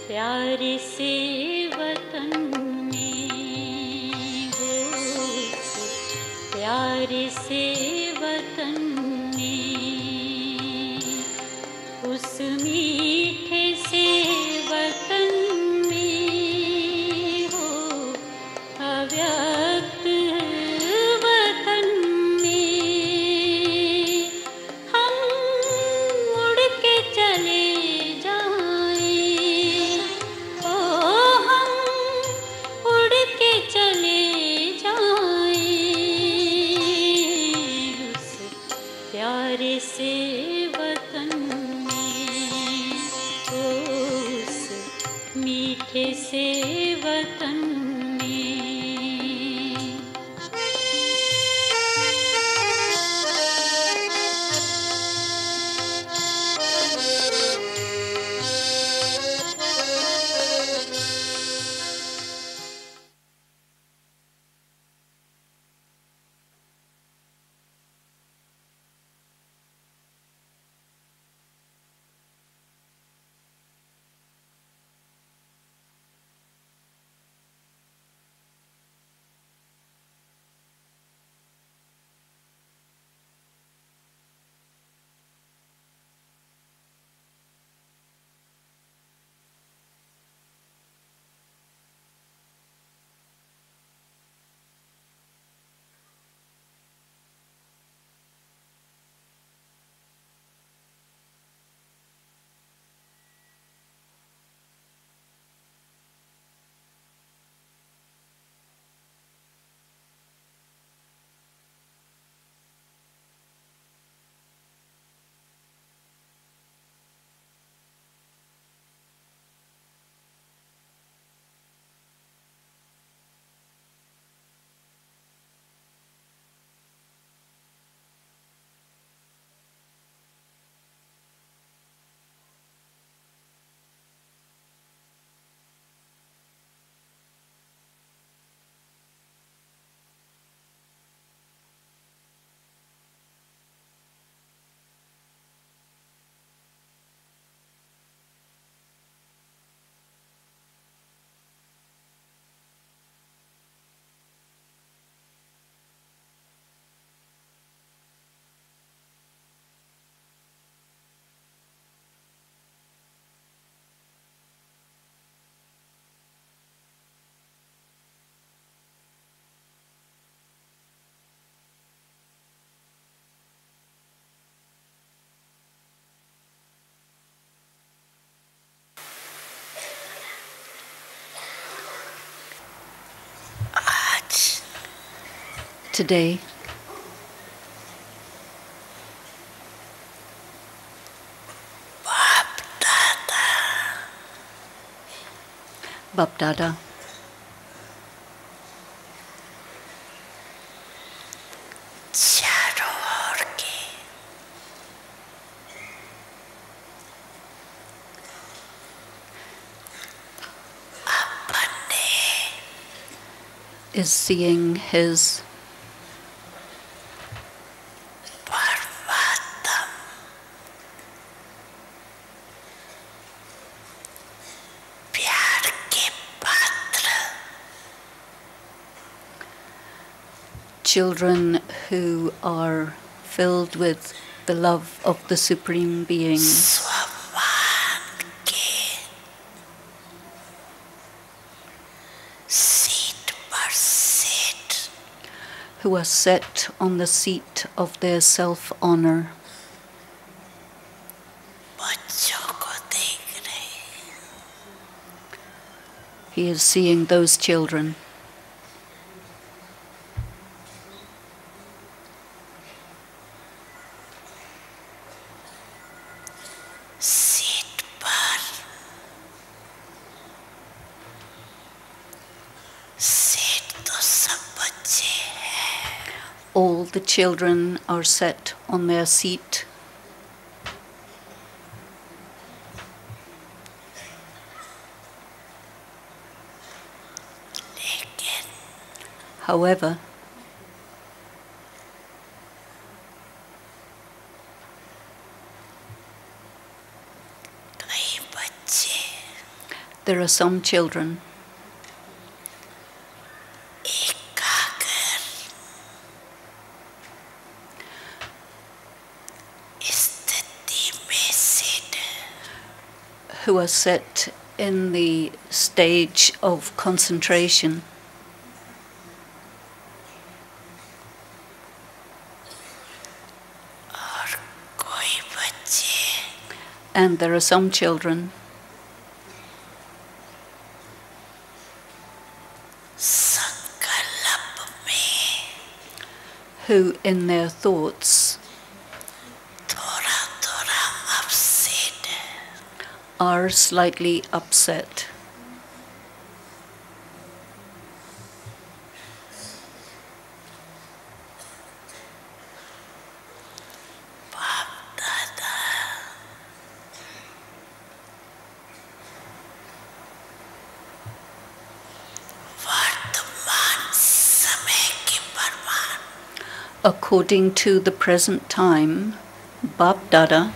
प्यारे से वतन में हो, प्यारे से वतन में, उस मीठे से वतन में हो, अव्यक्त वतन में हम उड़ के चले जाएं, ओ हम उड़ के चले जाएं, उस प्यारे से वतन में, उस मीठे से वतन में। Today, Bap Dada is seeing his children who are filled with the love of the Supreme Being, who are set on the seat of their self-honor. He is seeing those children. All the children are set on their seat. However, There are some children who are set in the stage of concentration, and there are some children who in their thoughts are slightly upset. According to the present time, Bap Dada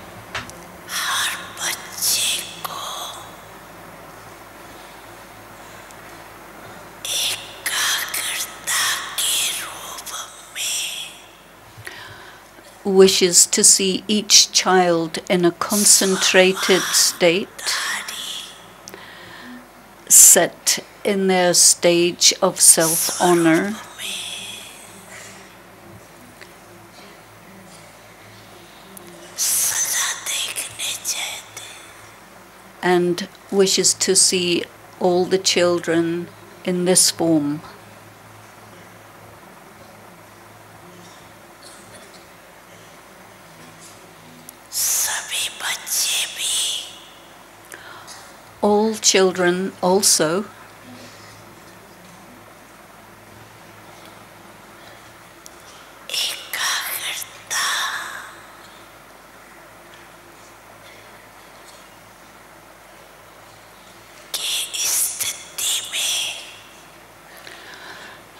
wishes to see each child in a concentrated state, set in their stage of self-honor, and wishes to see all the children in this form. All children also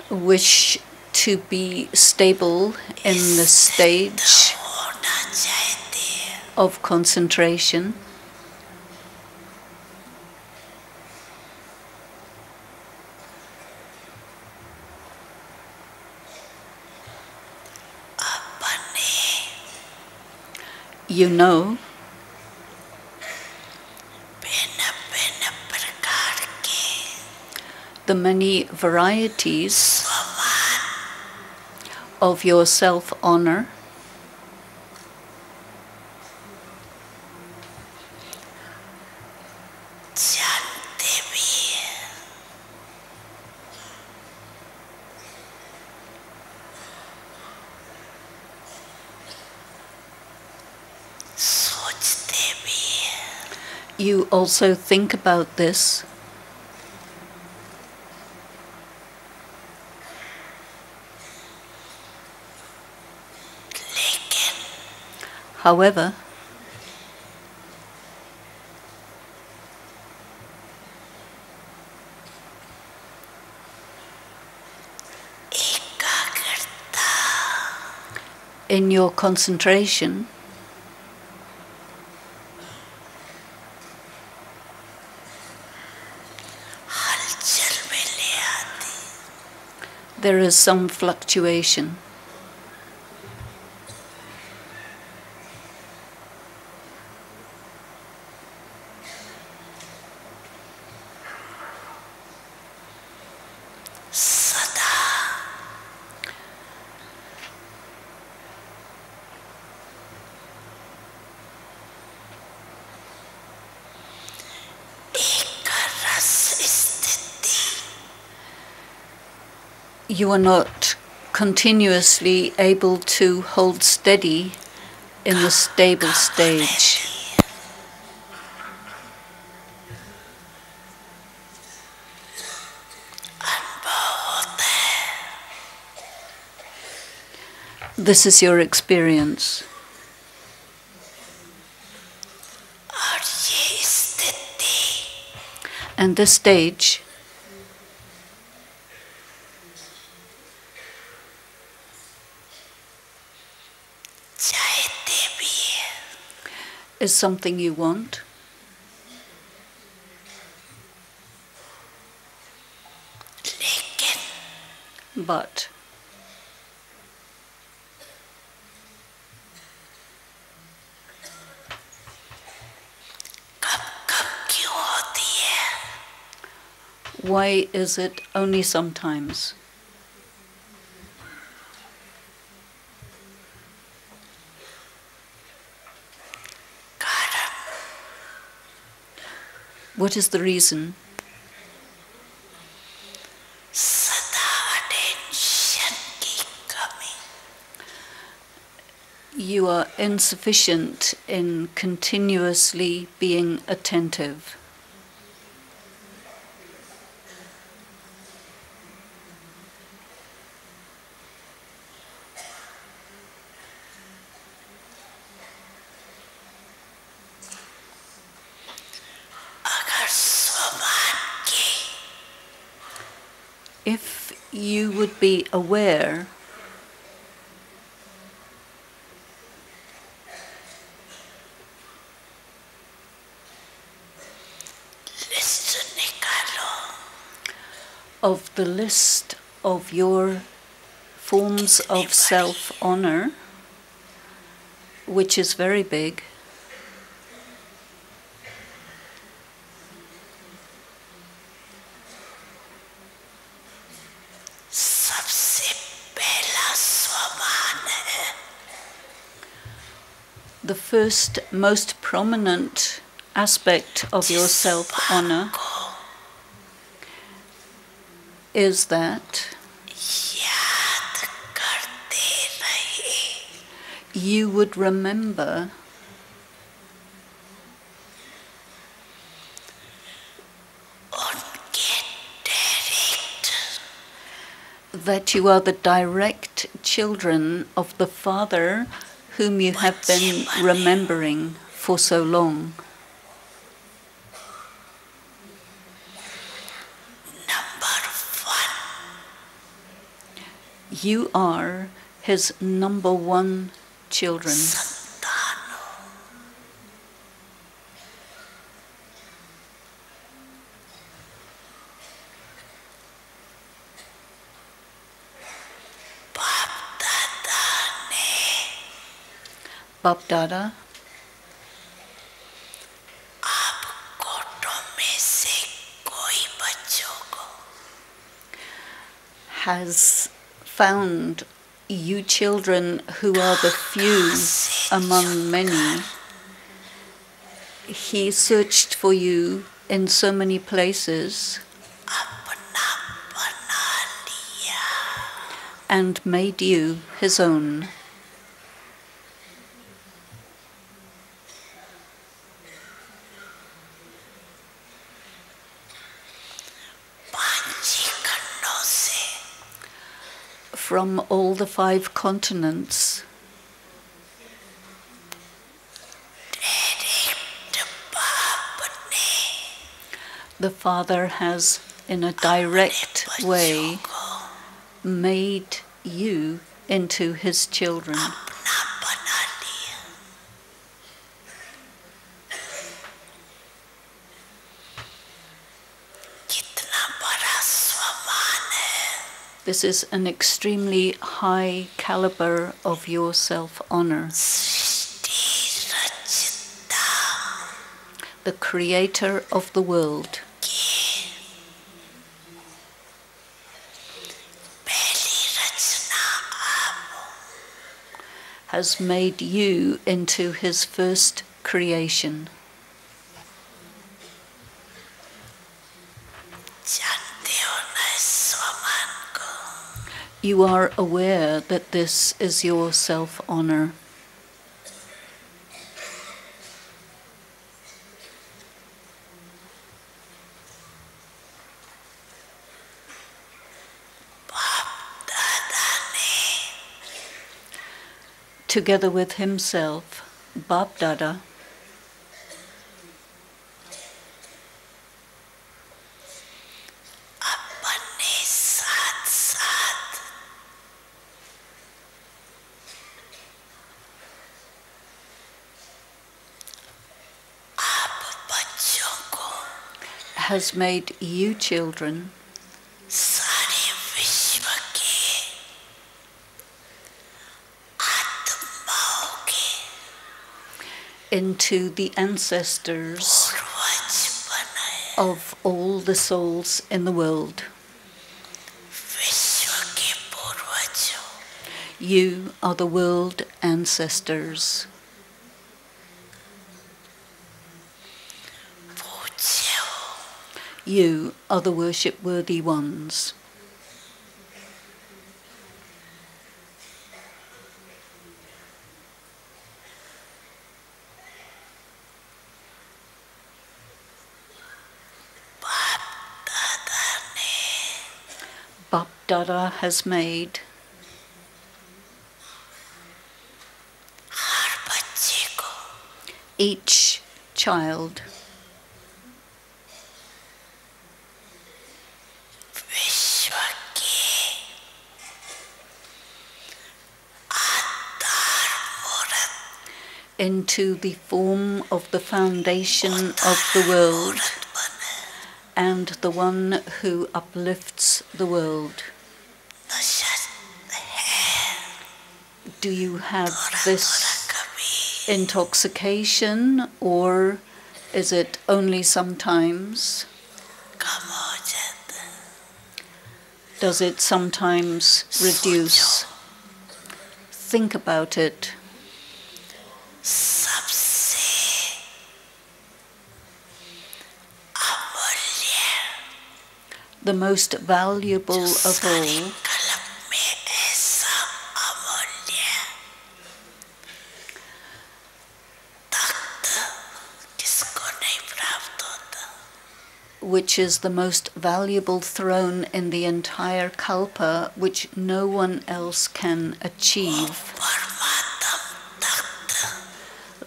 wish to be stable in the stage of concentration, you know the many varieties of your self-honor, you also think about this. However, in your concentration, there is some fluctuation. You are not continuously able to hold steady in the stable stage. This is your experience. And this stage is something you want, But why is it only sometimes? What is the reason? You are insufficient in continuously being attentive. If you would be aware of the list of your forms of self-honor, which is very big, the first most prominent aspect of your self-honor is that you would remember that you are the direct children of the Father whom you have been remembering for so long. You are his number one children. Bap Dada has found you children who are the few among many. He searched for you in so many places and made you his own. From all the 5 continents, the Father has, in a direct way, made you into his children. This is an extremely high caliber of your self-honor. The creator of the world has made you into his first creation. You are aware that this is your self-honor. Together with himself, Bap Dada has made you children into the ancestors of all the souls in the world. You are the world ancestors. You are the worship-worthy ones. Bap Dada has made each child into the form of the foundation of the world and the one who uplifts the world. Do you have this intoxication, or is it only sometimes? Does it sometimes reduce? Think about it. The most valuable of all which is the most valuable throne in the entire kalpa, which no one else can achieve.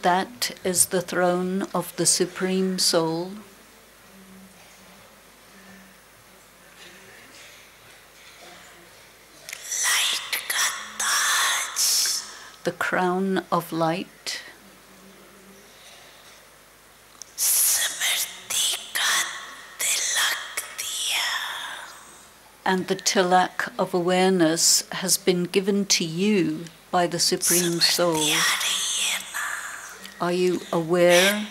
That is the throne of the Supreme Soul. The crown of light. And the tilak of awareness has been given to you by the Supreme Soul. Are you aware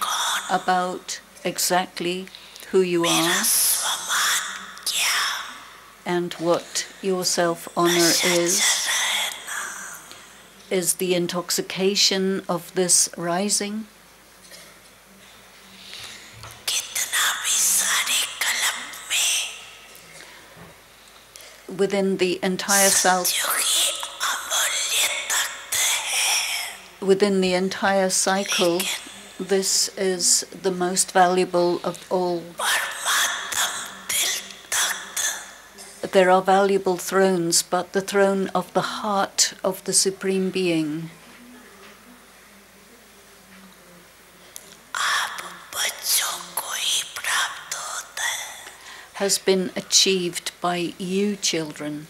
about exactly who you are and what your self-honor is? Is the intoxication of this rising? Within the entire cycle, this is the most valuable of all. There are valuable thrones, but the throne of the heart of the Supreme Being has been achieved by you, children.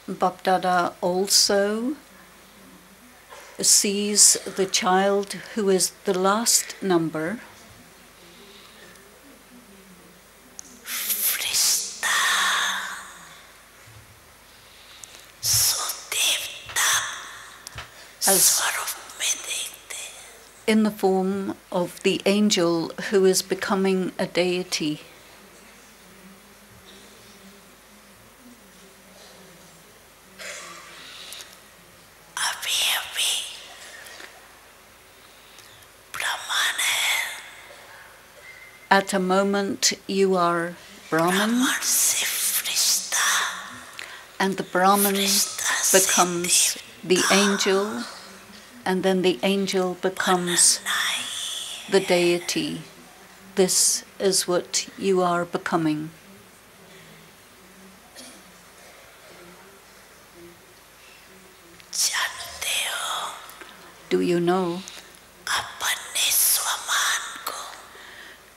Bap Dada also sees the child who is the last number as in the form of the angel who is becoming a deity. At a moment you are Brahman, and the Brahman becomes the angel, and then the angel becomes the deity. This is what you are becoming. Do you know?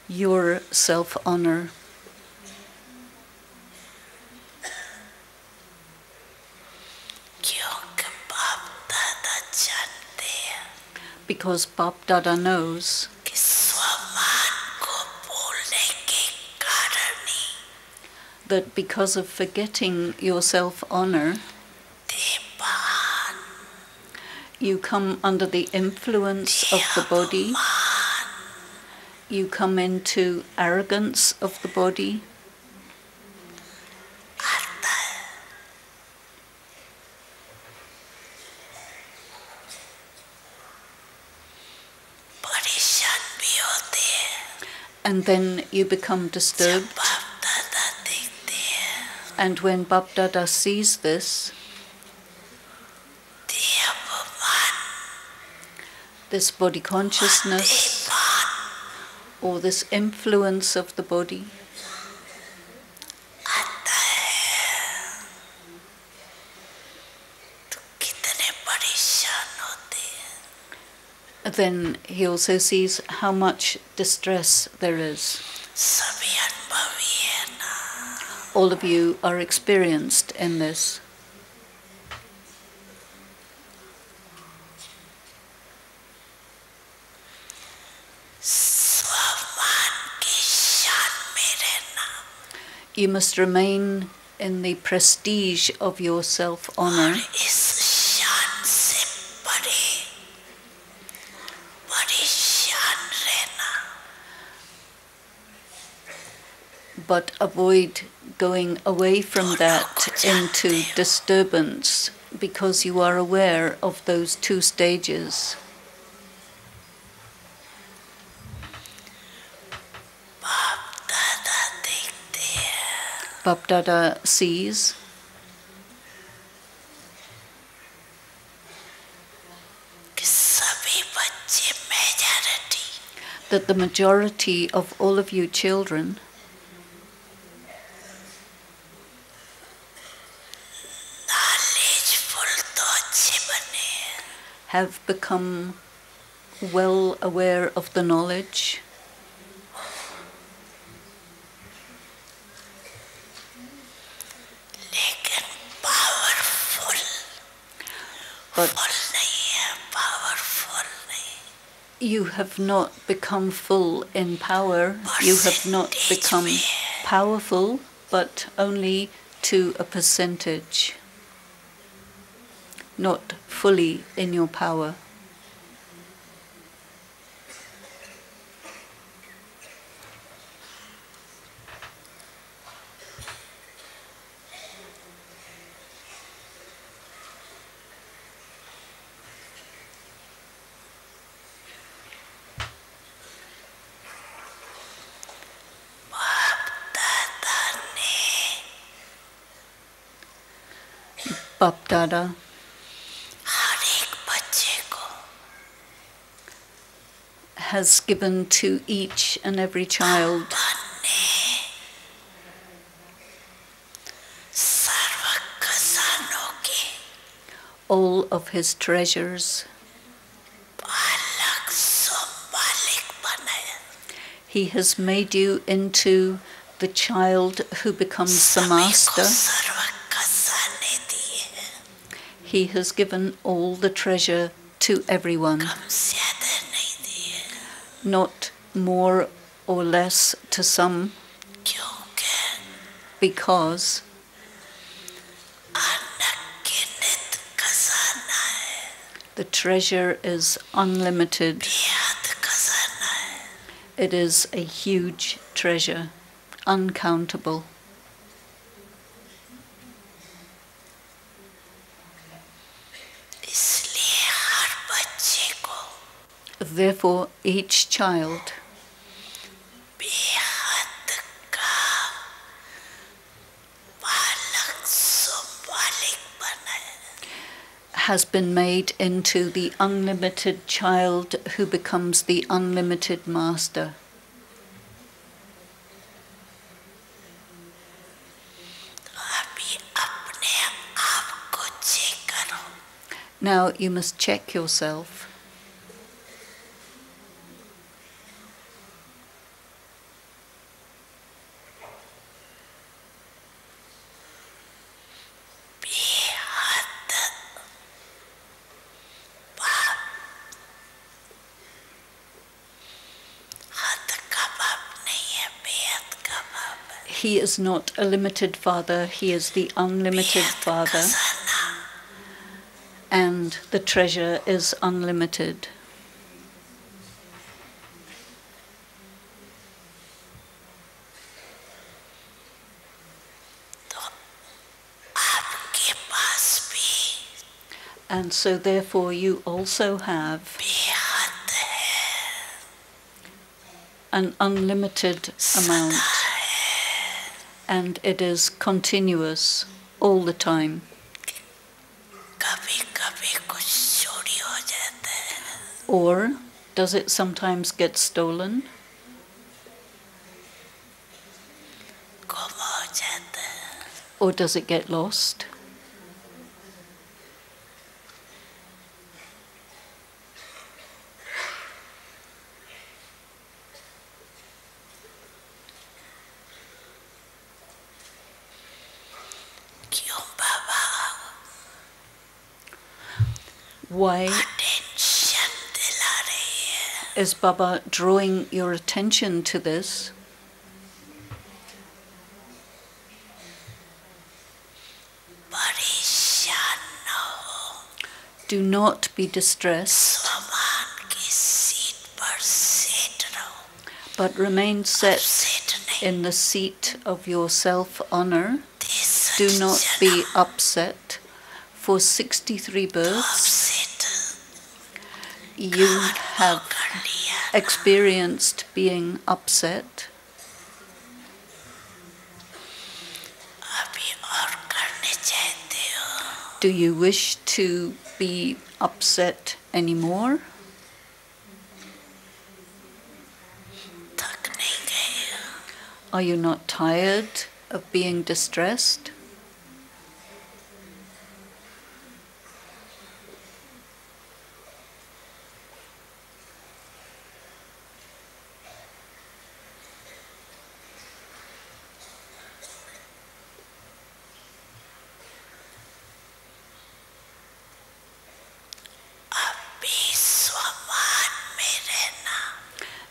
Your self-honor. because Bap Dada knows कि स्वमान को भूलने के कारण ही that because of forgetting your self-honor, देवान you come under the influence of the body, you come into arrogance of the body, आता है. परेशान भी होते हैं. and then you become disturbed. जब बाप दादा देखते हैं And when Bap Dada sees this, देवान this body consciousness, देवान or this influence of the body, आता है तो कितने परेशान होते हैं. then he also sees how much distress there is. सभी अनुभवी है ना. All of you are experienced in this. स्वमान की शान में रहना. You must remain in the prestige of your self-honor, और इस शान से परेशान रहना. but avoid going away from that into disturbance, because you are aware of those two stages. बाप दादा देखते हैं Bap Dada sees कि सभी बच्चे majority that the majority of all of you children knowledgeful तो अच्छे बने हैं. have become well aware of the knowledge, लेकिन पावरफुल but नहीं है. पावरफुल नहीं. you have not become full in power, you have not become powerful, but only to a percentage, not fully in your power. बाप दादा ने Bap Dada हर एक बच्चे को has given to each and every child बनने सर्व खजानों के all of his treasures. बालक संभालिक बनाया. He has made you into the child who becomes the सभी को master. सर्व खजाने दिए हैं. He has given all the treasure to everyone, कम ज्यादा नहीं दिए. not more or less to some, क्योंकि because अनगिनत खजाना है. the treasure is unlimited. बेहद खजाना है. It is a huge treasure, uncountable. इसलिए हर बच्चे को Therefore, each child बेहद का बालक संभालिक बनाया. has been made into the unlimited child who becomes the unlimited master. अभी अपने आप को चेक करो. Now you must check yourself. बेहद बाप He is not a limited Father, He is the unlimited Father, and the treasure is unlimited. And so therefore you also have an unlimited amount, and it is continuous all the time. Or does it sometimes get stolen? Or does it get lost? Why is Baba drawing your attention to this? Do not be distressed, but remain set in the seat of your self-honor. Do not be upset. For 63 births, you have experienced being upset. Do you wish to be upset anymore? Are you not tired of being distressed?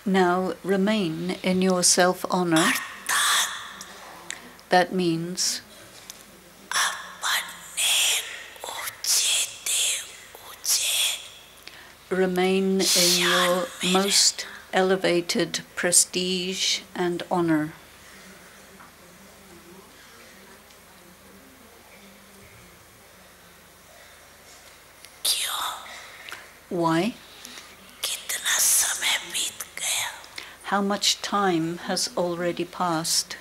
Now remain in your self-honor. That means remain in your most elevated prestige and honor. Why? How much time has already passed?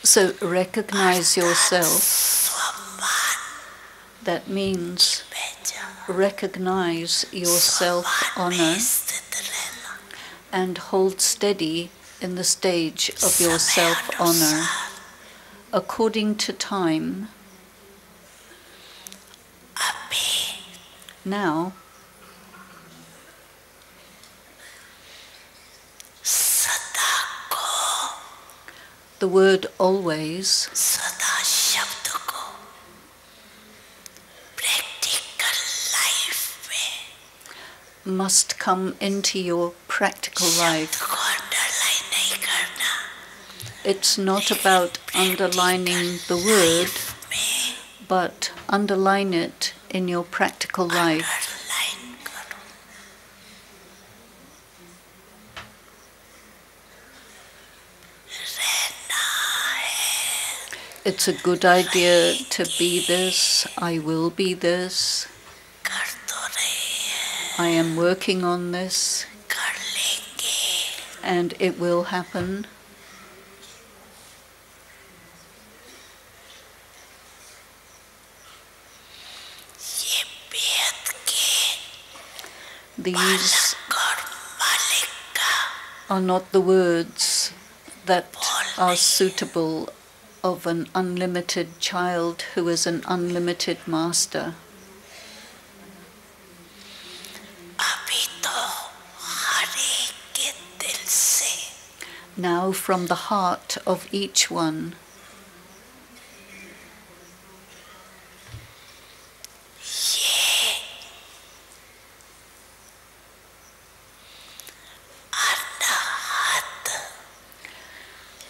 So recognize yourself. That means recognize your self-honor and hold steady in the stage of your self-honor according to time. Now, the word always must come into your practical life. It's not about underlining the word, but underline it in your practical life. It's a good idea to be this. I will be this. I am working on this, and it will happen. These are not the words that are suitable of an unlimited child who is an unlimited master. Now from the heart of each one,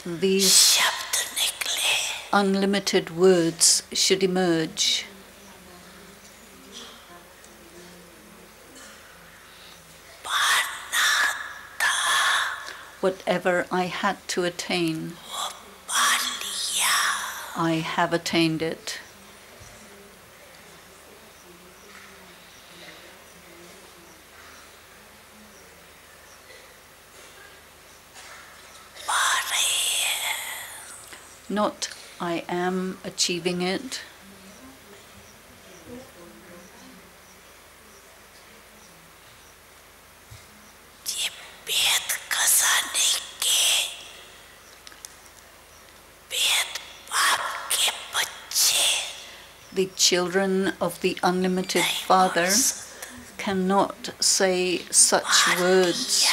these unlimited words should emerge. Whatever I had to attain, I have attained it. Not I am achieving it. The children of the Unlimited Father cannot say such words.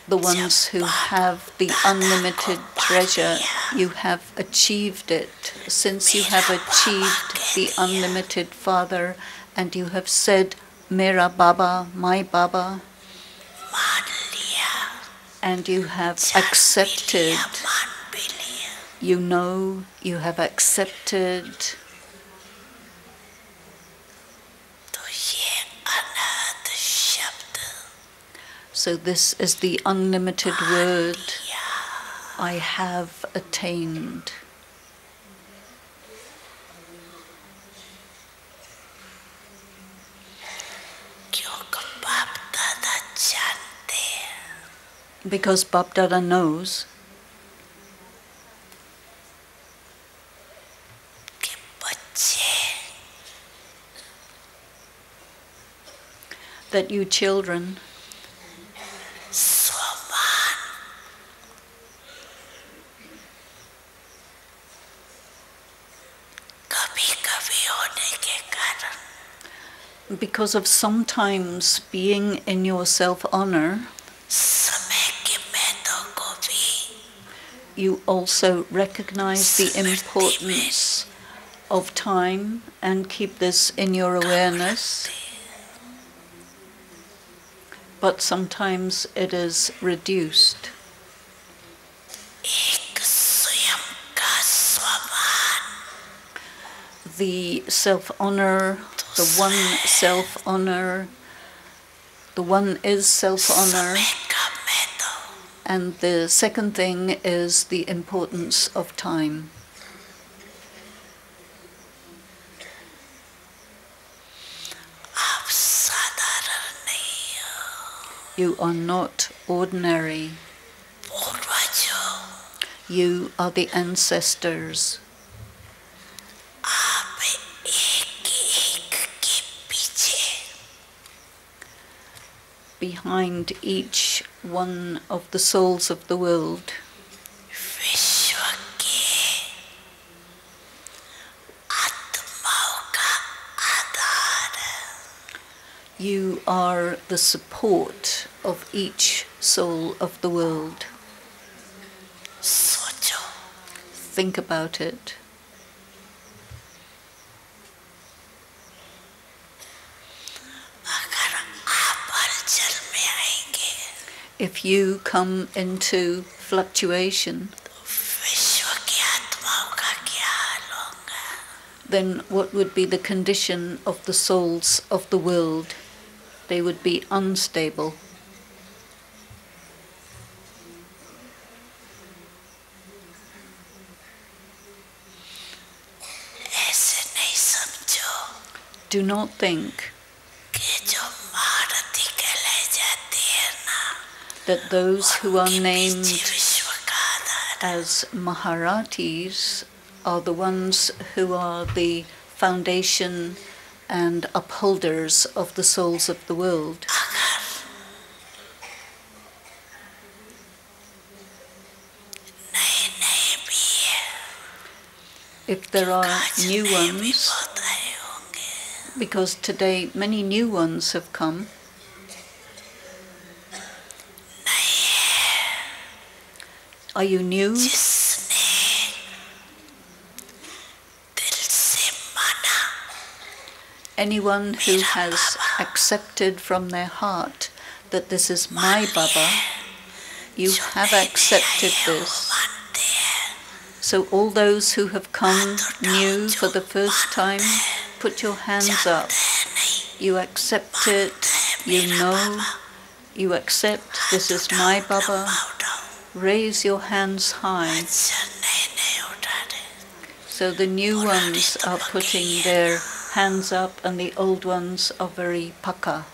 The ones who have the unlimited treasure, you have achieved it. Since you have achieved the Unlimited Father and you have said, Mera Baba, my Baba, and you have accepted, you know, you have accepted. So this is the unlimited word, I have attained. Because Bapdada knows that you children because of sometimes being in your self-honor, you also recognize the importance of time and keep this in your awareness. But sometimes it is reduced. The self-honor, the one self-honor, the one is self-honor, and the second thing is the importance of time. You are not ordinary. You are the ancestors. Behind each one of the souls of the world, you are the support of each soul of the world. Think about it. If you come into fluctuation, then what would be the condition of the souls of the world? They would be unstable. Do not think that those who are named as Maharatis are the ones who are the foundation and upholders of the souls of the world. If there are new ones, because today many new ones have come, Are you new? जिसने दिल से माना Anyone who has accepted from their heart that this is my Baba, you have accepted this. So all those who have come new for the first time, put your hands up. You accept it, you know, you accept this is my Baba. Raise your hands high. So the new ones are putting their hands up and the old ones are very paka.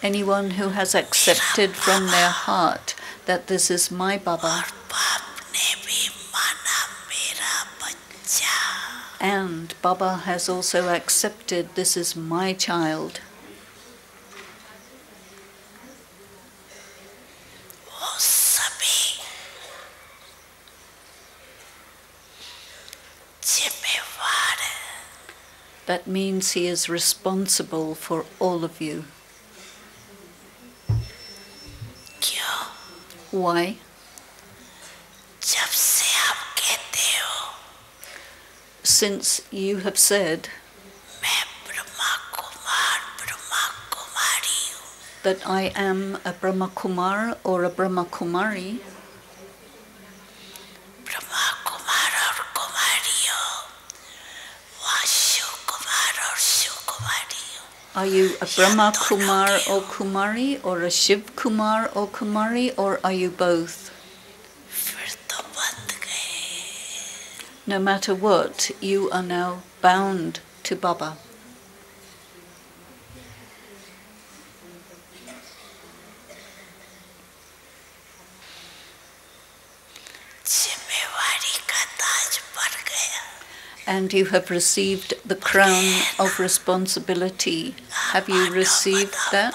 Anyone who has accepted from their heart that this is my Baba, and Baba has also accepted this is my child, that means he is responsible for all of you. Why? Since you have said that I am a Brahma Kumar or a Brahma Kumari, are you a Brahma Kumar or Kumari, or a Shiv Kumar or Kumari, or are you both? No matter what, you are now bound to Baba. And you have received the crown of responsibility. Have you received that?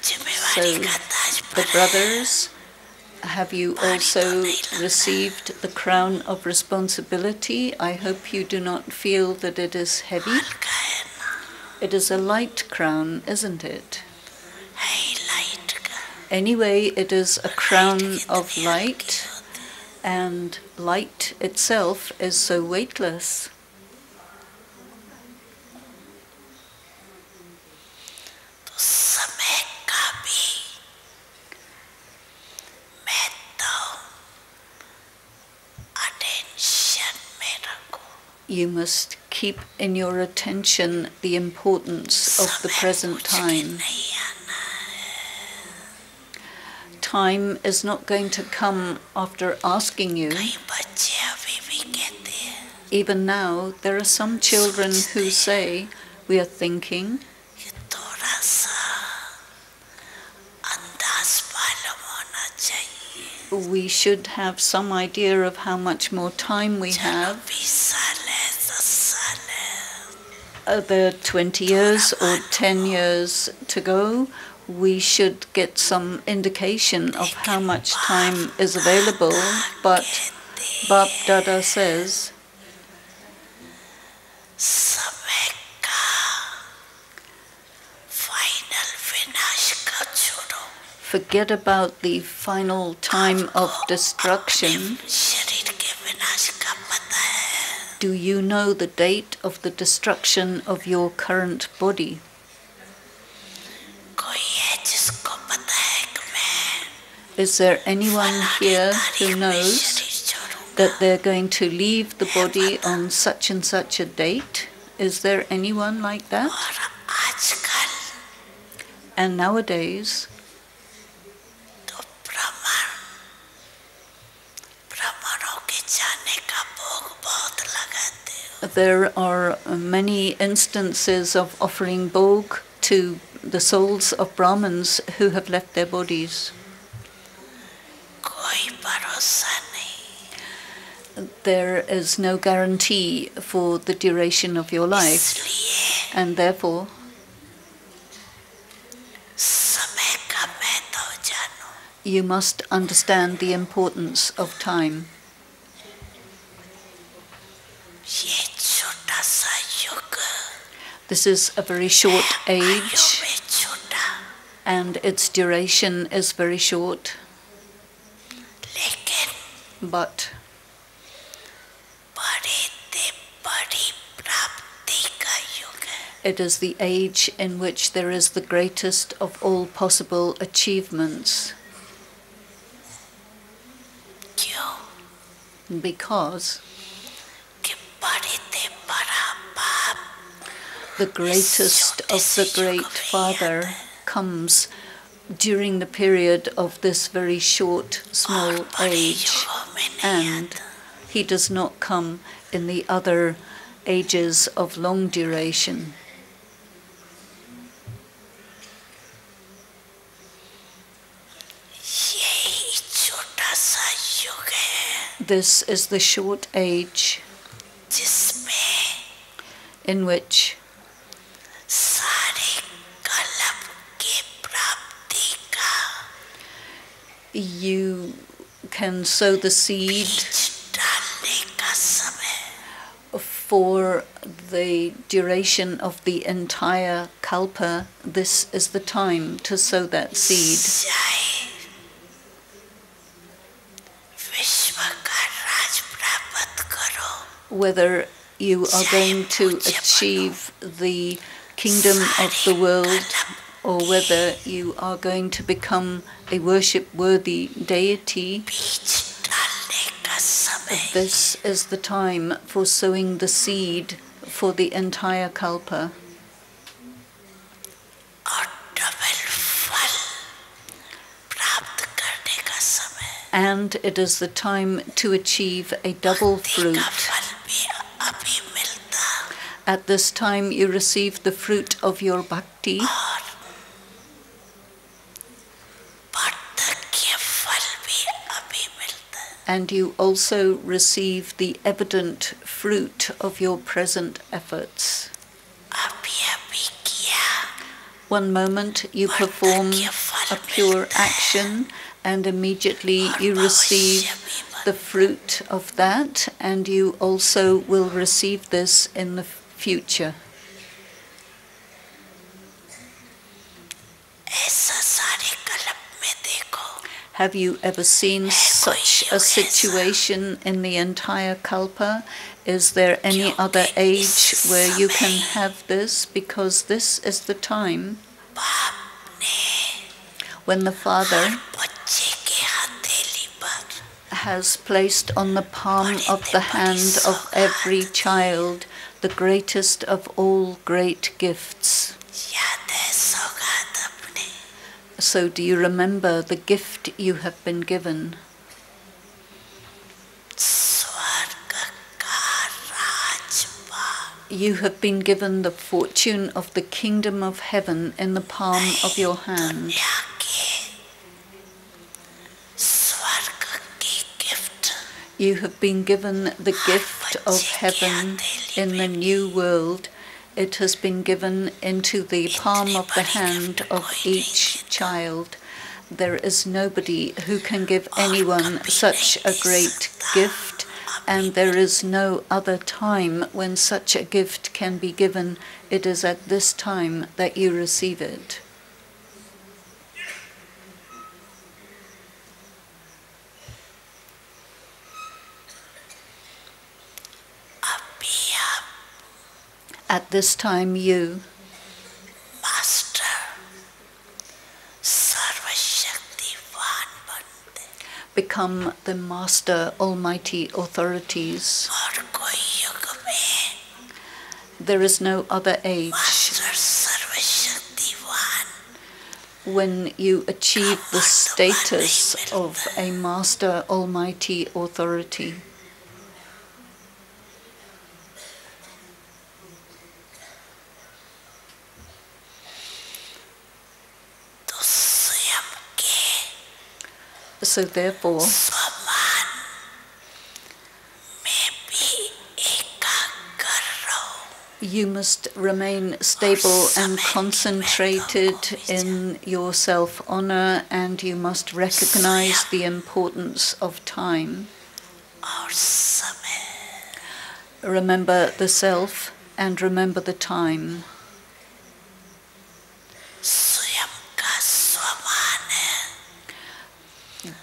So, the brothers, have you also received the crown of responsibility? I hope you do not feel that it is heavy. It is a light crown, isn't it? Anyway, it is a crown of light, and light itself is so weightless. You must keep in your attention the importance of the present time. Time is not going to come after asking you. Even now, there are some children who say, we are thinking, we should have some idea of how much more time we have. There are 20 years or 10 years to go. We should get some indication of how much time is available, but Bap Dada says, forget about the final time of destruction. Do you know the date of the destruction of your current body? Is there anyone here who knows that they're going to leave the body on such and such a date? Is there anyone like that? And nowadays, there are many instances of offering bhog to the souls of Brahmins who have left their bodies. There is no guarantee for the duration of your life, and therefore you must understand the importance of time. This is a very short age. and its duration is very short. लेकिन But बड़ी प्राप्ति का युग है. it is the age in which there is the greatest of all possible achievements. क्यों? Because कि बड़ा बाप the greatest of the Great Father comes during the period of this very short, small age, and he does not come in the other ages of long duration. यही छोटा सा युग है This is the short age जिसमें in which सारे कल्प की प्राप्ति का you can sow the seed बीज डालने का समय. for the duration of the entire kalpa. This is the time to sow that seed. चाहे विश्व का राज प्राप्त करो Whether you are going to achieve the kingdom of the world or whether you are going to become a worship-worthy deity, बीज डालने का समय. this is the time for sowing the seed for the entire kalpa. और double फल प्राप्त करने का समय. And it is the time to achieve a double भक्ति का fruit. फल भी अभी मिलता At this time you receive the fruit of your bhakti, और वार्धक्य फल भी अभी मिलता. and you also receive the evident fruit of your present efforts. अभी किया One moment you perform a pure action and immediately you receive the fruit of that, and you also will receive this in the future. ऐसा सारे कल्प में देखो. Have you ever seen such a situation in the entire kalpa? Is there any other age where you can have this? Because this is the time बाप ने when the Father बच्चे के हथेली पर has placed on the palm of the hand of every child the greatest of all great gifts. याद है सौगात अपने. So do you remember the gift you have been given? स्वर्ग का राजपाट. You have been given the fortune of the kingdom of heaven in the palm of your hand. दुनिया के स्वर्ग की gift You have been given the gift of heaven in the new world. It has been given into the palm of the hand of each child. There is nobody who can give anyone such a great gift, and there is no other time when such a gift can be given. It is at this time that you receive it. अभी आप At this time you, master सर्वशक्तिवान बनते. become the master almighty authorities. और कोई युग में There is no other age master सर्वशक्तिवान when you achieve the status of a master almighty authority. तो स्वयं के So therefore, स्वमान में भी एकाग्र रहो. you must remain stable and concentrated in your self-honor, and you must recognize the importance of time. और समय Remember the self and remember the time. स्वयं का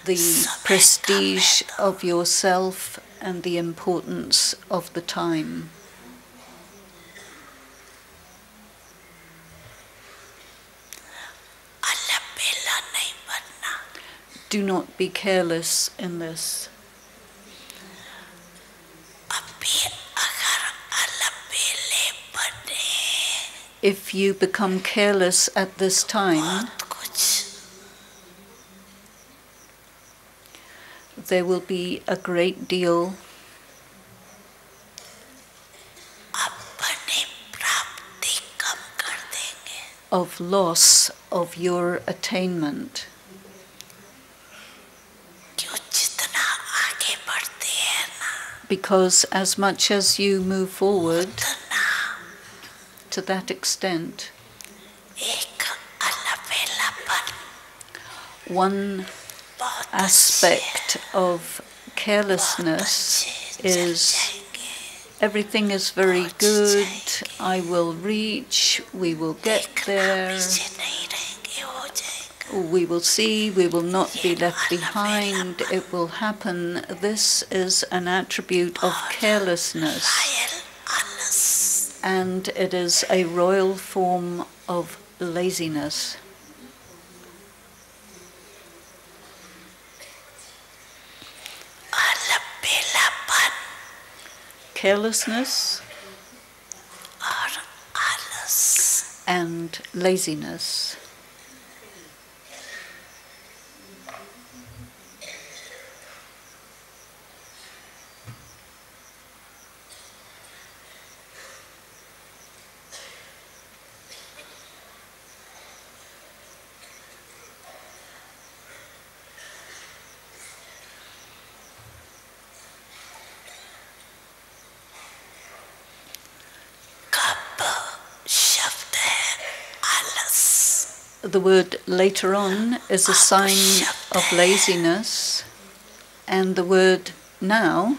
the prestige of yourself and the importance of the time. Do not be careless in this. If you become careless at this time, there will be a great deal of loss of your attainment. Because as much as you move forward, to that extent, one aspect of carelessness is everything is very good, I will reach, we will get there, we will see, we will not be left behind, it will happen. This is an attribute of carelessness, and it is a royal form of laziness. Carelessness and laziness. The word later on is a sign of laziness, and the word now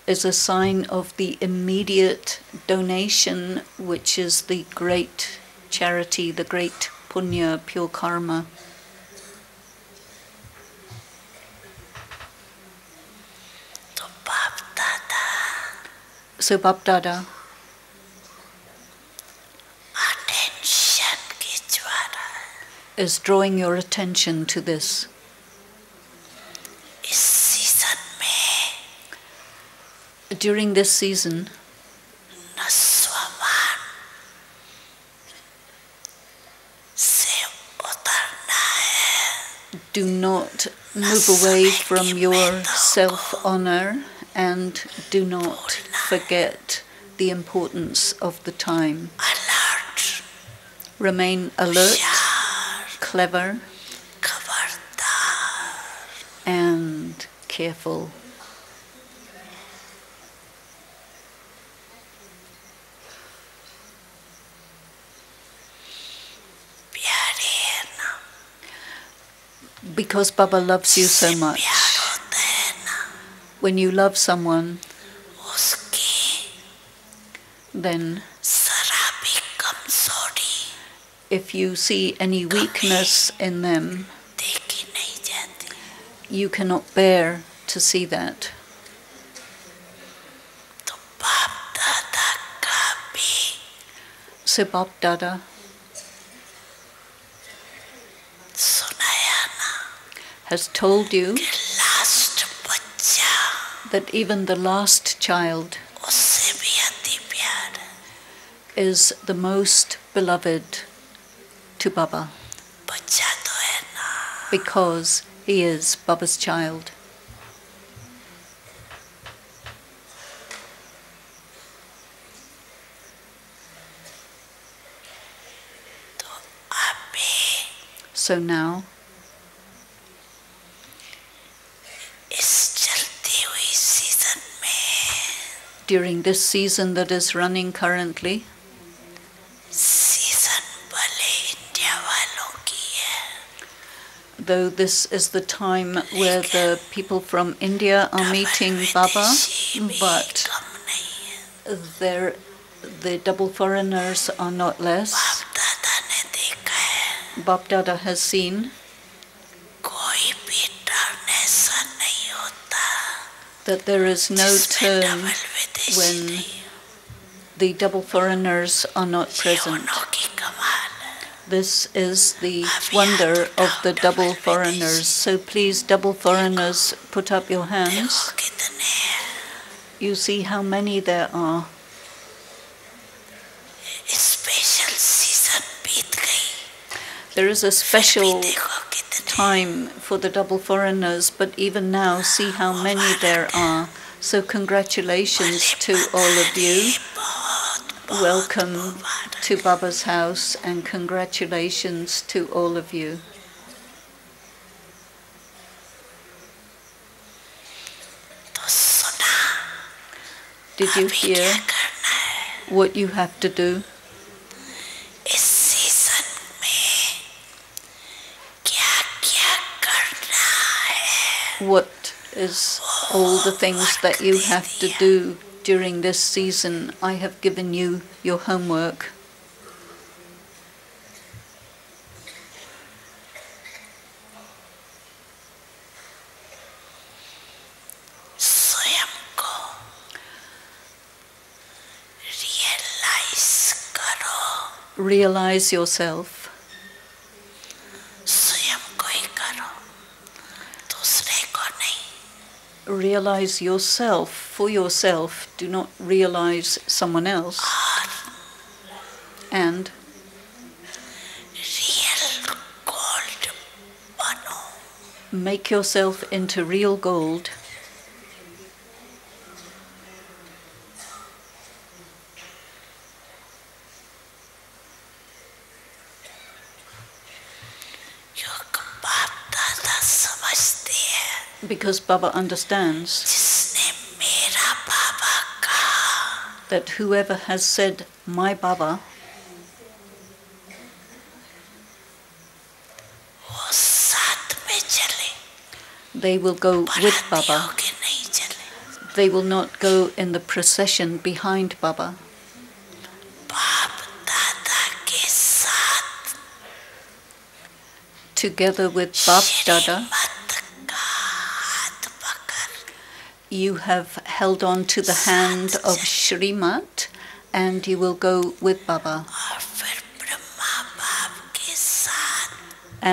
is a sign of the immediate donation, which is the great charity, the great punya, pure karma. So Bap Dada is drawing your attention to this. During this season, do not move away from your self-honor and do not forget the importance of the time. Remain alert, clever, and careful. Because Baba loves you so much. When you love someone, then if you see any weakness in them, you cannot bear to see that. So Bap Dada has told you that even the last child is the most beloved to Baba because he is Baba's child. So now, during this season that is running currently, though this is the time where the people from India are meeting Baba, but the double foreigners are not less. Bap Dada has seen कोई भी turn ऐसा नहीं होता that there is no जिसमें turn double विदेशी when नहीं हो। the double foreigners are not ये present. उन्हों की कमाल है। This is the wonder of the double foreigners. So please, double foreigners, put up your hands. देखो कितने हैं। You see how many there are. Special season बीत गई। There is a फिर भी special देखो कितने। time for the double foreigners, but even now, see how many there are. So congratulations to all of you. Welcome to Baba's house and congratulations to all of you. तो सुना। Did you अभी hear क्या करना है? what you have to do? इस season में क्या-क्या करना है? What is all the things that you have to do during this season? I have given you your homework. स्वयं को रियलाइज करो। Realize yourself. स्वयं को ही करो, दूसरे को नहीं। Realize yourself for yourself. Do not realize someone else. And real gold बनो। make yourself into real gold. क्योंकि बाप दादा समझते हैं। Because Baba understands जिसने मेरा बाबा कहा, that whoever has said, my Baba, वो साथ में चले, they will go with बराती Baba. होके नहीं चले। They will not go in the procession behind Baba. बाप दादा के साथ Together with Bap Dada, श्रीमत का हाथ पकड़ you have held on to the hand of Shrimat and you will go with Baba. और फिर ब्रह्मा बाप के साथ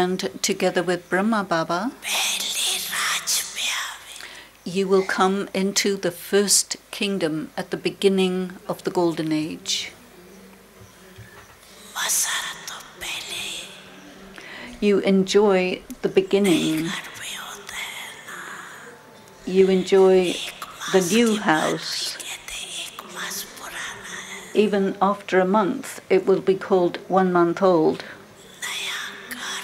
And together with Brahma Baba, पहले राज में आवे। you will come into the first kingdom at the beginning of the Golden Age. मजा तो पहले You enjoy the beginning. घर में होता है ना। You enjoy एक the मास new के बाद house. भी कहते हैं, एक मास पुराना है। Even after a month, it will be called 1 month old. नया घर,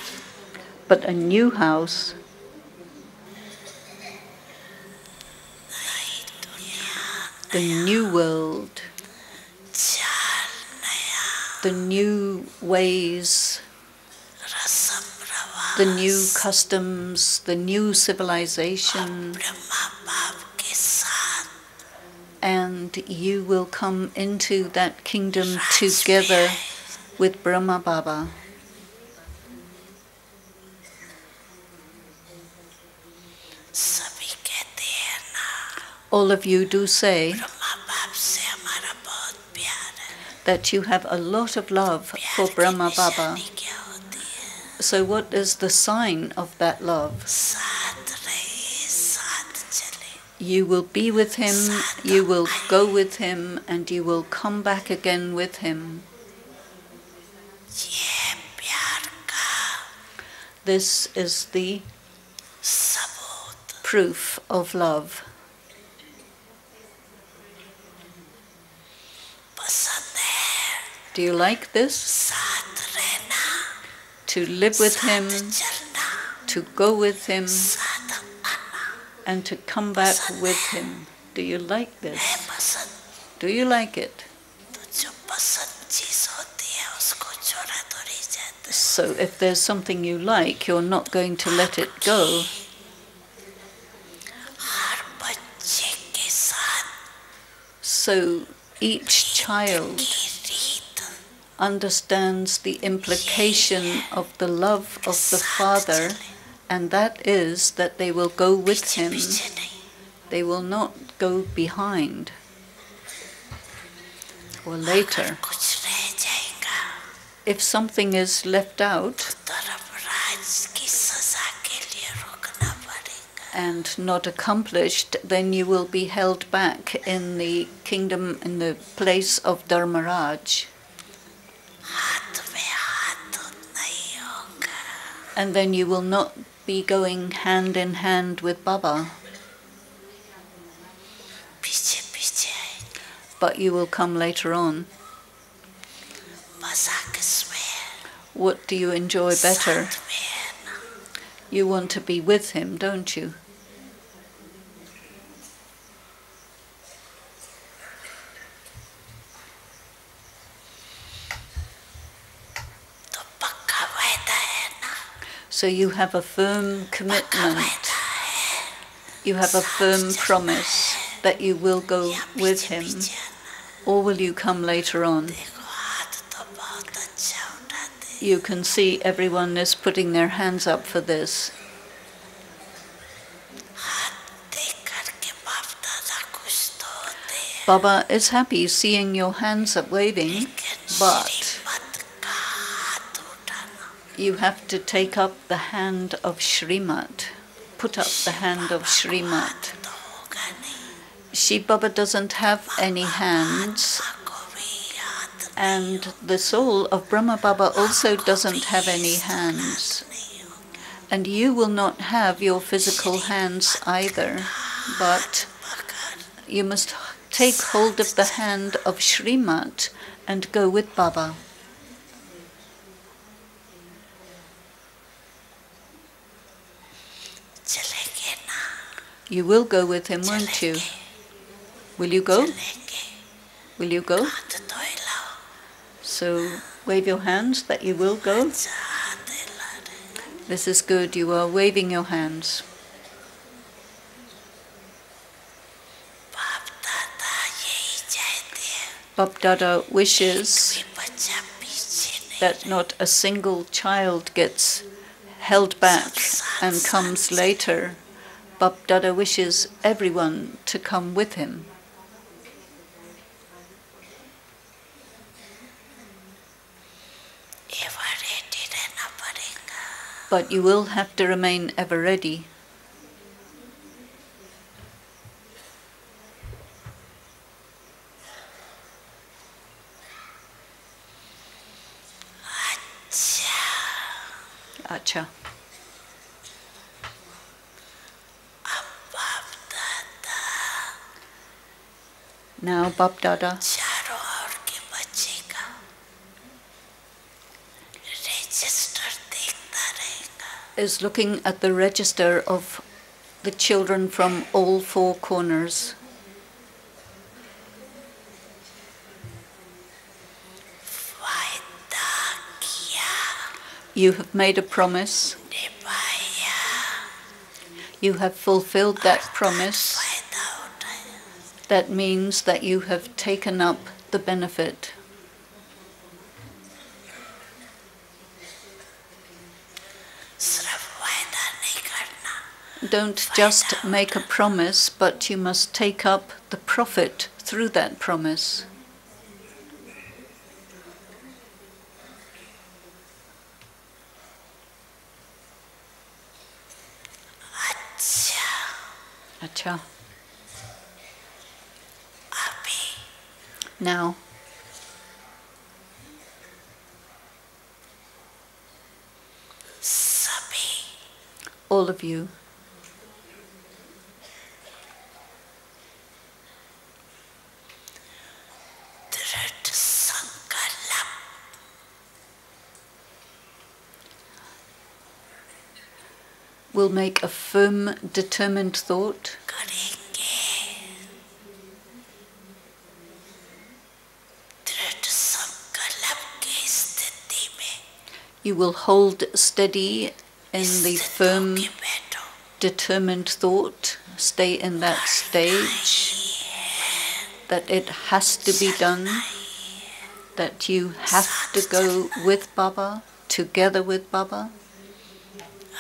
But a new house, नई दुनिया, the new world, चाल नया, the new ways, रस्म रवाज, the new customs, the new civilization, Brahma बाप के साथ and you will come into that kingdom together with Brahma Baba. सभी कहते हैं ना, All of you do say Brahma बाप से हमारा बहुत प्यार है। that you have a lot of love for प्यार की Brahma Baba. निशानी क्या होती है? So what is the sign of that love? साथ रहे, साथ चले। You will be with him, you will go with him, and you will come back again with him. ये प्यार का This is the सबूत। proof of love. पसंद है Do you like this? साथ रहना, To live with him, साथ चलना, to go with him, साथ आना। and to come back with him. Do you like this? है पसंद, Do you like it? तो जो पसंद चीज होती है उसको छोड़ा तो नहीं जाता। So if there's something you like, you're not going to let it go. हर बच्चे के साथ So each child की रीत understands the implication of the love of the Father, and that is that they will go with him. They will not go behind or later. If something is left out and not accomplished, then you will be held back in the kingdom, in the place of Dharmaraj. And then you will not be going hand in hand with Baba, but you will come later on. What do you enjoy better? You want to be with him, don't you? So you have a firm commitment, you have a firm promise that you will go with him, or will you come later on? You can see everyone is putting their hands up for this. Baba is happy seeing your hands up waving, but you have to take up the hand of Srimad, put up the hand of Srimad. Shiv Baba doesn't have any hands, and the soul of Brahma Baba also doesn't have any hands. And you will not have your physical hands either, but you must take hold of the hand of Srimad and go with Baba. You will go with him, won't you? Will you go? Will you go? So wave your hands that you will go. This is good, you are waving your hands. Bap Dada wishes that not a single child gets held back and comes later. Bap Dada wishes everyone to come with him. But you will have to remain ever ready. Acha. Now Bap Dada is looking at the register of the children from all four corners. You have made a promise. You have fulfilled that promise. That means that you have taken up the benefit. Don't just make a promise, but you must take up the profit through that promise. Acha. Now, all of you, will make a firm, determined thought you will hold steady in the firm, determined thought, stay in that stage, that it has to be done, that you have to go with Baba, together with Baba.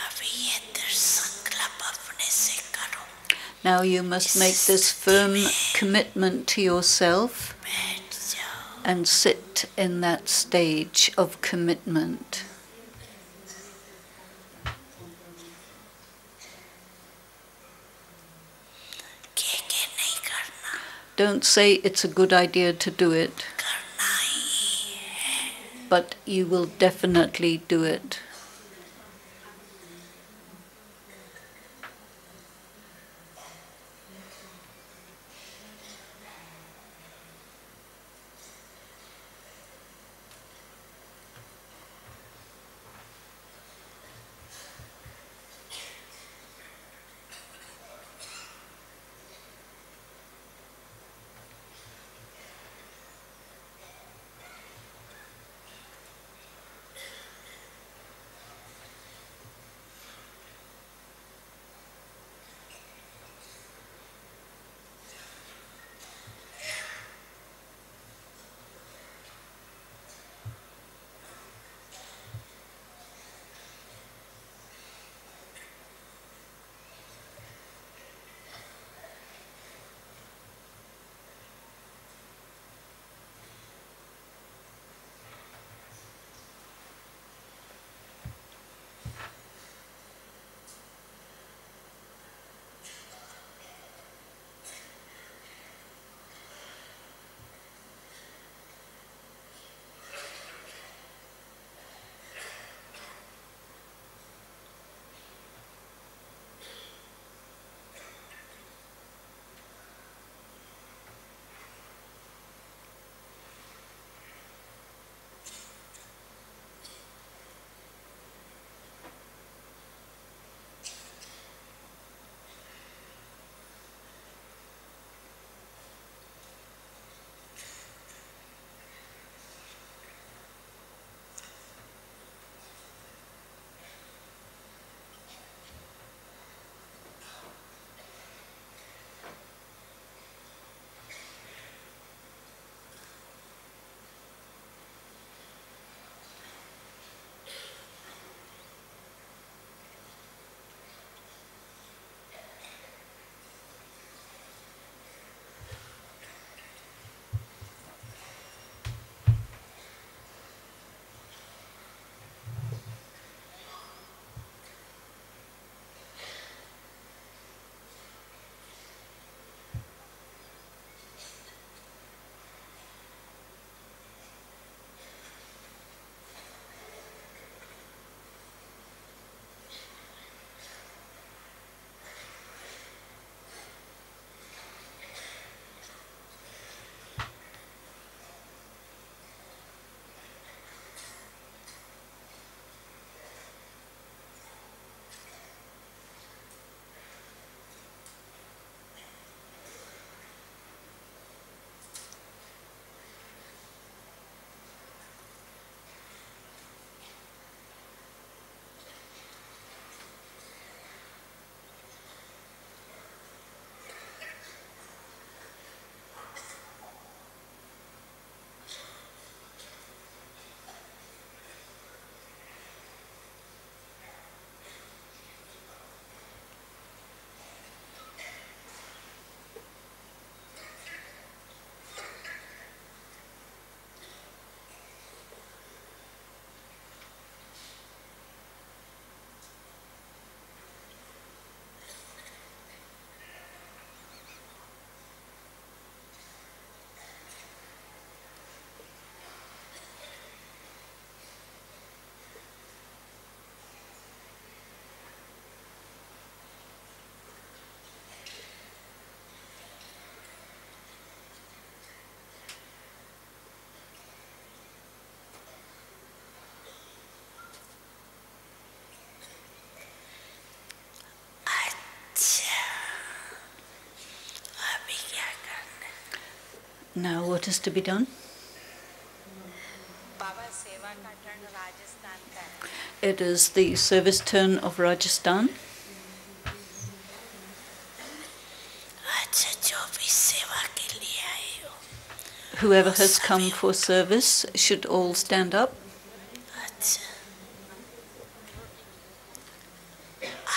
अभी ये दृढ़ संकल्प अपने से करो. Now you must make this firm commitment to yourself बैठ जाओ. and sit in that stage of commitment. के नहीं करना. Don't say it's a good idea to do it, करना ही है. but you will definitely do it. Now what is to be done? It is the service turn of Rajasthan. Whoever has come for service should all stand up. अच्छा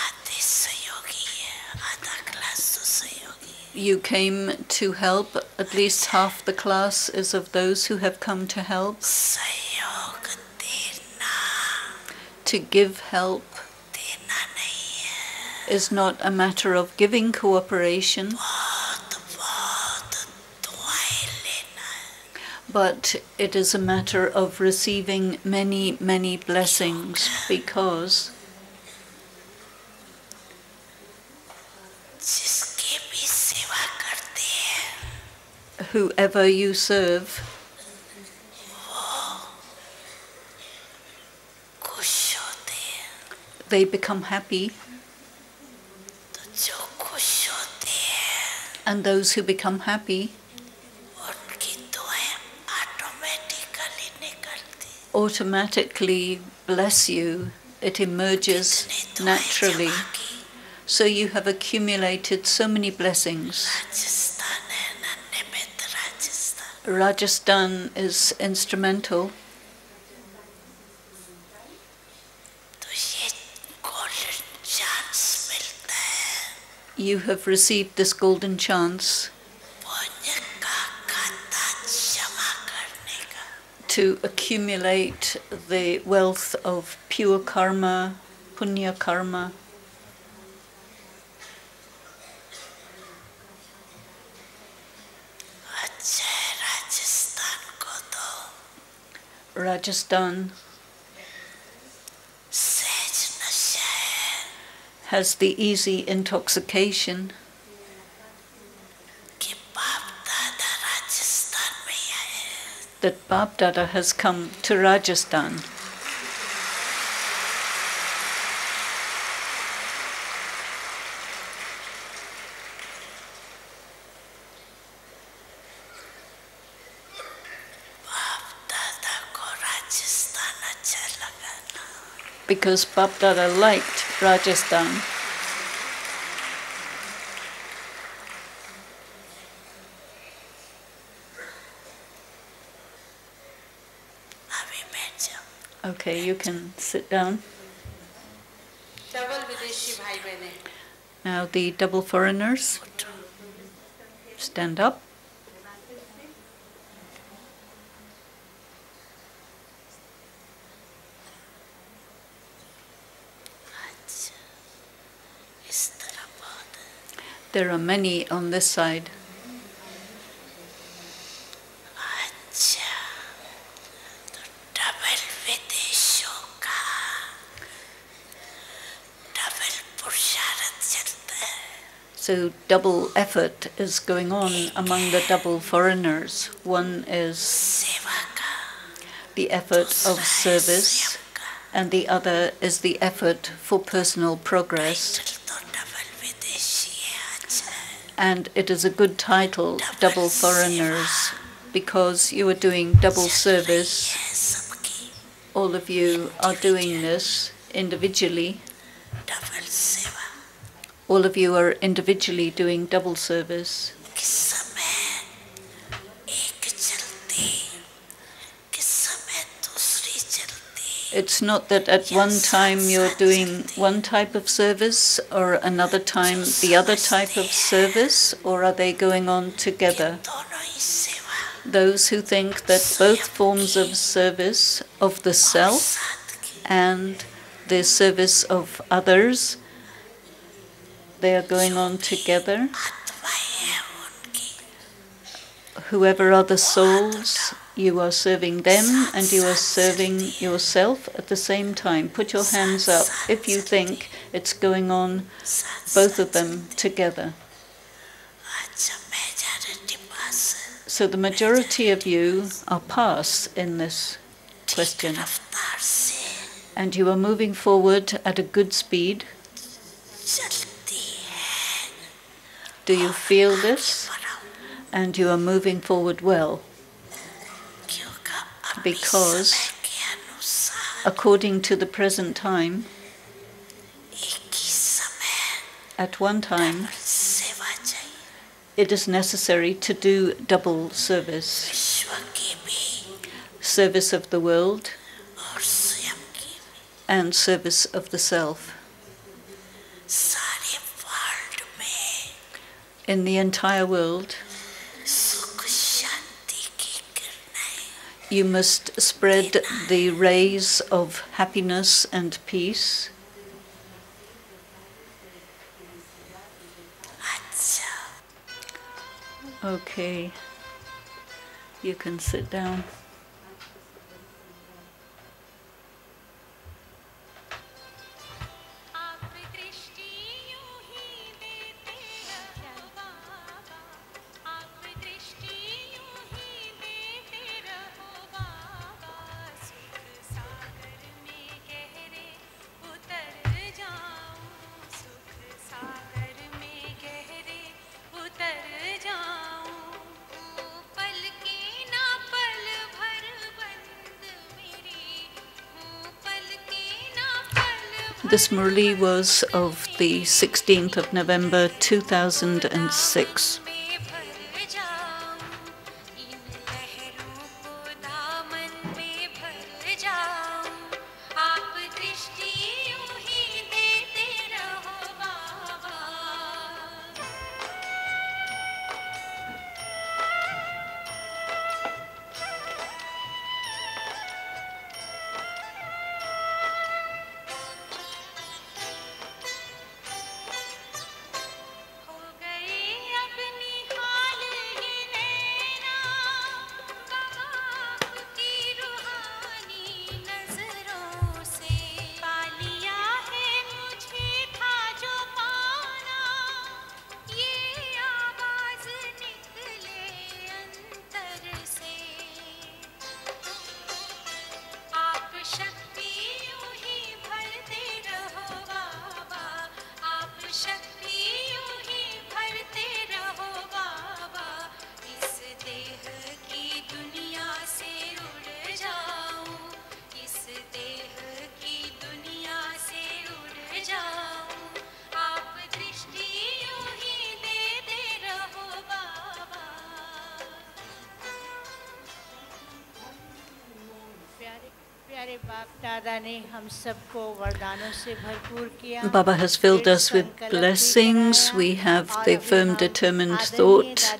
आधे सहयोगी है आधा class तो सहयोगी You came to help. At least half the class is of those who have come to help. सहयोग देना To give help देना नहीं है is not a matter of giving cooperation, बहुत बहुत दुआएं लेना है but it is a matter of receiving many, many blessings, because जिसकी भी सेवा करते हैं whoever you serve, खुश होते हैं they become happy, तो जो खुश होते हैं and those who become happy उनकी दुआएं ऑटोमेटिकली निकलती automatically bless you. It emerges इतनी दुआएं naturally. जमा की So you have accumulated so many blessings. Rajasthan है ना निमित्त राजस्थान Rajasthan is instrumental. तो ये गोल्डन चांस मिलता है You have received this golden chance पुण्य का खाता जमा करने का to accumulate the wealth of pure karma, punya karma. अच्छा है राजस्थान को तो Rajasthan सहज नशा है has the easy intoxication कि बाप दादा राजस्थान में ही आए हैं that Bap Dada has come to Rajasthan. बाप दादा को राजस्थान अच्छा लगा ना Because Bap Dada liked Rajasthan. अभी बैठ जाओ Okay, you can sit down. Double विदेशी भाई बहने Now the double foreigners, stand up. अच्छा इस तरह बहुत है There are many on this side. अच्छा तो डबल विदेशों का डबल पुरुषार्थ चलता है So double effort is going on among the double foreigners. One is सेवा का the effort of दूसरा है service, स्वयं का and the other is the effort for personal progress. Title तो डबल विदेशी है अच्छा है And it is a good title, Double Foreigners, because you are doing double service. है सबकी All of you are doing this individually. Double सेवा All of you are individually doing double service. किस समय एक चलती किस समय दूसरी चलती It's not that at one time you're doing one type of service or another time the other type of service, or are they going on together? दोनों ही सेवा Those who think that both forms of service, of the self साथ की and the service of others, they are going on together. आत्माएं हैं उनकी Whoever are the souls, you are serving them and you are serving yourself at the same time. Put your hands up if you think it's going on, साथ both of them together. अच्छा मैं जा रही पास So the majority of you are past in this question, रफ्तार से and you are moving forward at a good speed. चलती है Do you feel this? बढ़ाओ And you are moving forward well, क्योंकि अभी Because समय के अनुसार according to the present time. एक ही समय At one time, सेवा चाहिए it is necessary to do double service. विश्व service of the world और स्वयं की and service of the self. सारे वर्ल्ड में In the entire world, सुख शांति की किरणें you must spread the rays of happiness and peace. अच्छा Okay, you can sit down. This Murli was of the 16th of November 2006. Baba has filled us with blessings. We have the firm, determined thought,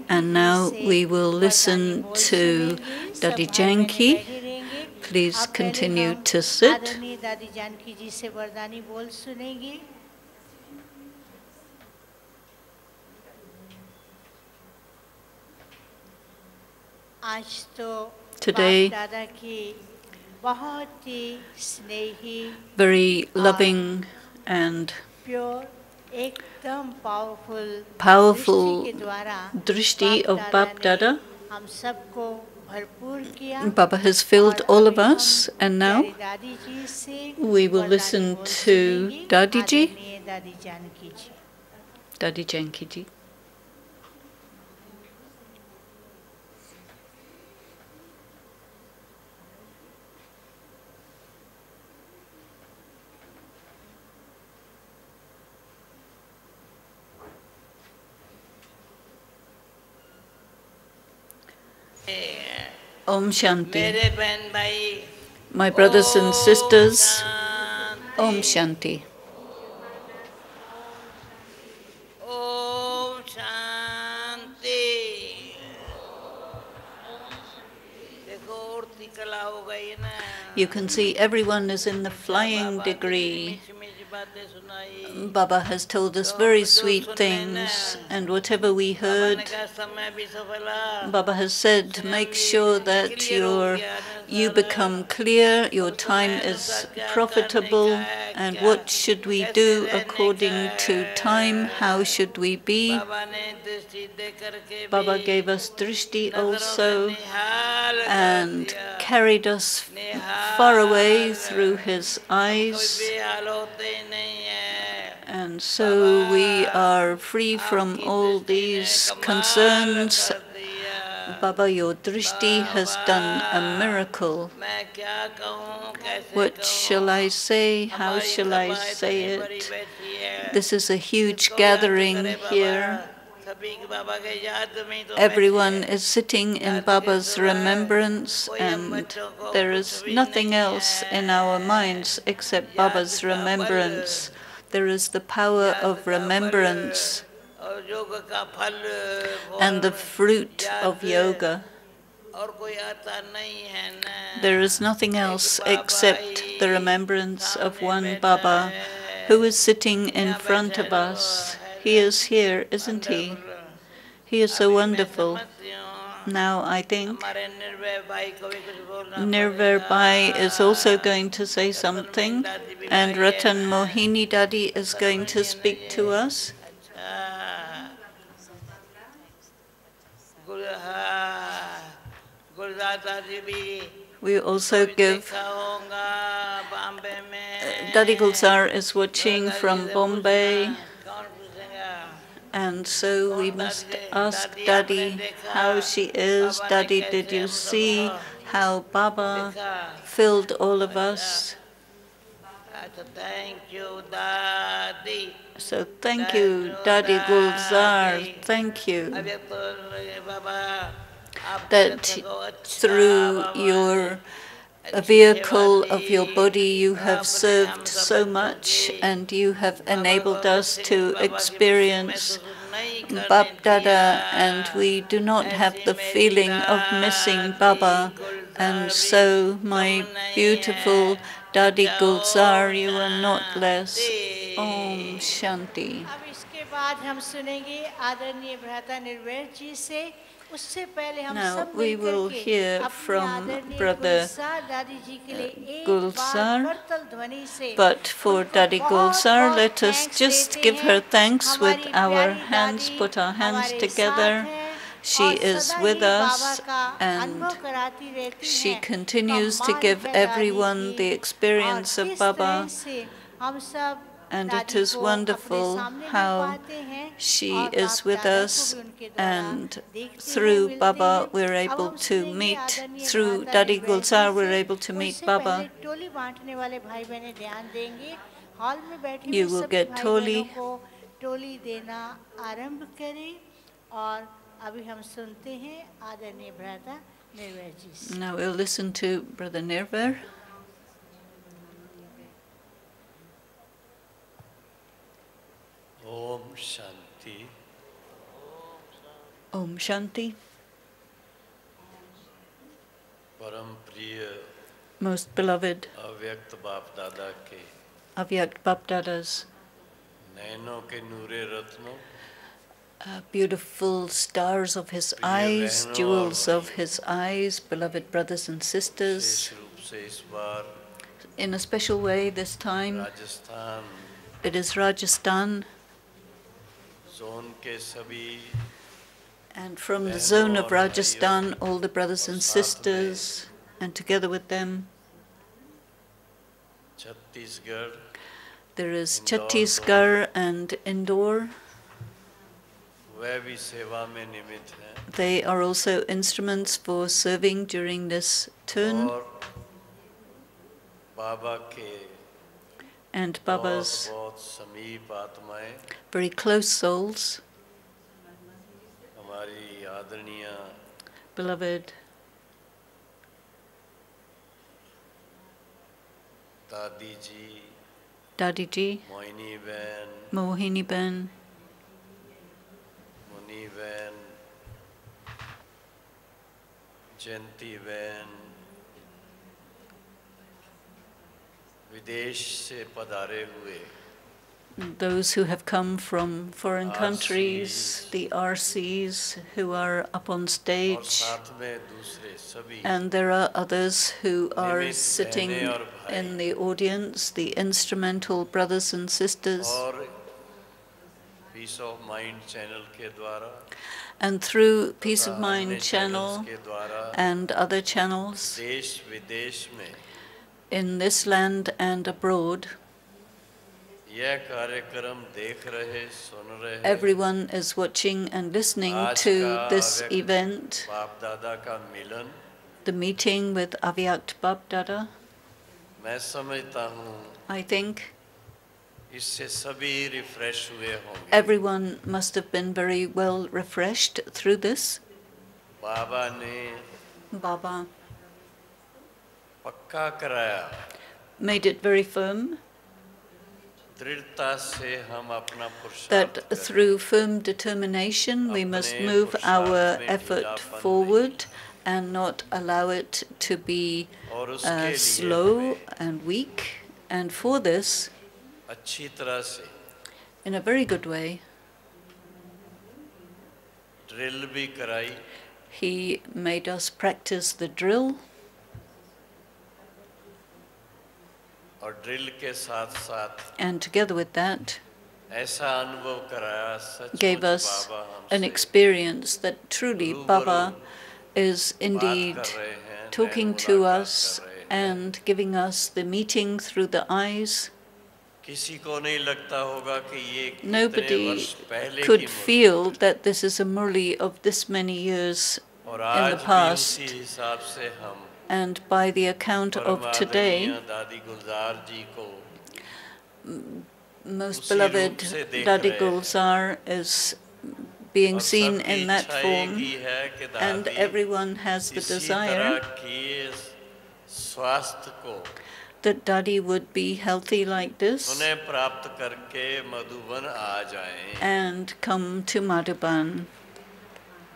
and now we will listen to Dadi Janki. Please continue to sit. Today, very loving and powerful drishti of Bap Dada. Baba has filled all of us, and now we will listen to Dadi Ji, Dadi Janki Ji. Om Shanti. My brothers and sisters, Om Shanti. Om Shanti. You can see everyone is in the flying degree. Baba has told us very sweet things, and whatever we heard, Baba has said, make sure that you become clear, your time is profitable, and what should we do according to time, how should we be. Baba gave us drishti also, and carried us far away through his eyes. And so we are free from all these concerns. Baba, your drishti has done a miracle. What shall I say? How shall I say it? This is a huge gathering here. Everyone is sitting in Baba's remembrance, and there is nothing else in our minds except Baba's remembrance. There is the power of remembrance and the fruit of yoga. There is nothing else except the remembrance of one Baba who is sitting in front of us. He is here, isn't he? He is so wonderful. Now I think Nirvair Bhai is also going to say something, and Ratan Mohini Dadi is going to speak to us. We also give. Dadi Gulzar is watching from Bombay, and so we must ask Dadi how she is. Dadi, did you see how Baba filled all of us? Thank you, Daddy. So thank you, Dadi Gulzar. Thank you that through your vehicle of your body you have served so much, and you have enabled us to experience Bap Dada, and we do not have the feeling of missing Baba. And so, my beautiful Dadi Gulzar, you are not less. Om Shanti. अब इसके बाद हम सुनेंगे आदरणीय भ्राता निर्वैर जी से। उससे पहले हम Now सब we will मिलकर के hear अपने from आदरणीय Brother गुलजार दादी जी के लिए एक Gulzar. बार करतल ध्वनि से But for उनको Dadi Gulzar, बहुत let us thanks just देते give her हैं। thanks with हमारी our प्यारी hands, दादी put our hands हमारे together. साथ हैं She और is सदा with ही us, बाबा का and अनुभव कराती रहती she हैं। continues to कमाल give है दादी everyone की। the experience और of किस तरह Baba. से हम सब And it दादी is को अपने wonderful सामने भी how पाते हैं she और is बाप with दादा को us, भी उनके द्वारा and देखते हैं, through मिलते Baba हैं। we're अब able हम to सुनेंगे meet, आदरणीय through भ्राता Dadi निर्वैर Gulzar जी we're से। able to meet उससे Baba. पहले टोली बांटने वाले भाई बहनें ध्यान देंगे। हॉल में बैठे You हुए will सभी get भाई Toli. बहनों को टोली देना आरंभ करें। और अभी हम सुनते हैं आदरणीय भ्राता निर्वैर जी से। Now we'll listen to Brother Nirvair. Om Shanti. Om Shanti. परम प्रिय Most beloved अव्यक्त बाप दादा के Avyakt Bapdadas, नैनों के नूरे रत्नों, beautiful stars of his eyes, jewels of his eyes, beloved brothers and sisters. विशेष रूप से इस बार In a special way this time, Rajasthan it is Rajasthan, zone के सभी and from the zone of Rajasthan, all the brothers and sisters, and together with them, Chhattisgarh, there is Chhattisgarh and Indore. वह भी सेवा में निमित्त हैं। They are also instruments for serving during this turn, और बाबा के and Baba's बहुत समीप आत्माएं, very close souls, हमारी आदरणीय beloved दादी जी, Dadi Ji, मोहिनी बहन, Mohini Ben, मुनि बहन, जयंती बहन, विदेश से पधारे हुए those who have come from foreign countries, the RCs who are up on और stage, साथ में दूसरे सभी and there are others who are निमित्त sitting बहनें और भाई, in the audience, the instrumental brothers and sisters, और पीस ऑफ माइंड चैनल के द्वारा and through Peace तथा of Mind अन्य channel चैनल्स के द्वारा and other channels देश विदेश में in this land and abroad. यह कार्यक्रम देख रहे सुन रहे Everyone is watching and listening आज to का this अव्यक्त event, बाप दादा का मिलन, the meeting with Avyakt Bapdada. मैं समझता हूँ I think इससे सभी रिफ्रेश हुए होंगे। Everyone must have been very well refreshed through this. बाबा ने Baba पक्का कराया, made it very firm दृढ़ता से हम अपना पुरुषार्थ that करें। through firm determination we must move our effort forward and not allow it to be और उसके लिए slow and weak. And for this, अच्छी तरह से in a very good way, drill भी कराई, he made us practice the drill, और drill के साथ साथ and together with that ऐसा अनुभव कराया gave सचमुच us बाबा an हमसे experience that truly Baba is बात indeed कर रहे हैं, talking नैन to मुलाकात us कर रहे हैं। and giving us the meeting through the eyes. किसी को नहीं लगता होगा कि ये कितने Nobody वर्ष पहले की could Murali feel that this is a Murli of this many years और in आज the भी past. उसी हिसाब से हम And by the account of today, परमादरणीय दादी गुलजार जी को most उसी beloved रूप से देख Dadi रहे हैं। Gulzar is being और seen सबकी in that इच्छा form, एक ही है कि and दादी everyone has the इसी desire तरह की स्वास्थ्य को that Dadi would be healthy like this उन्हें प्राप्त करके मधुबन आ जाएं। and come to Madhuban.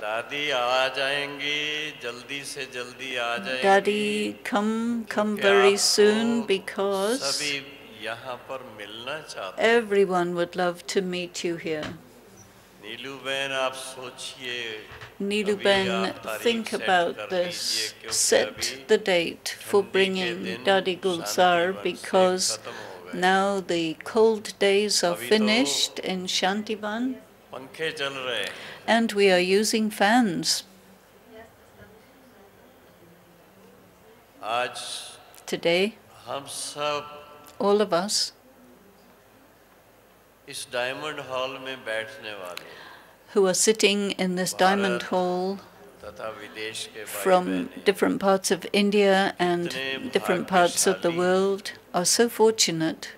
दादी आ जाएंगी, जल्दी से जल्दी आ जाएंगी। Daddy, come क्योंकि very आपको soon because सभी यहाँ पर मिलना चाहते हैं। everyone would love to meet you here. नीलू बहन आप सोचिए, Neelu अभी Ben, आप तारीख think सेट about कर this. लीजिए, क्योंकि Set अभी the date for ठंडी के bringing दिन Dadi Gulzar शांतिवन से because खत्म हो गए। now the cold days are अभी तो finished in Shantivan पंखे चल रहे हैं। and we are using fans. आज Today, हम सब all of us इस डायमंड हॉल में बैठने वाले हैं। who are sitting in this diamond hall तथा विदेश के भाई from बहनें different parts of India and different parts of the world are so fortunate.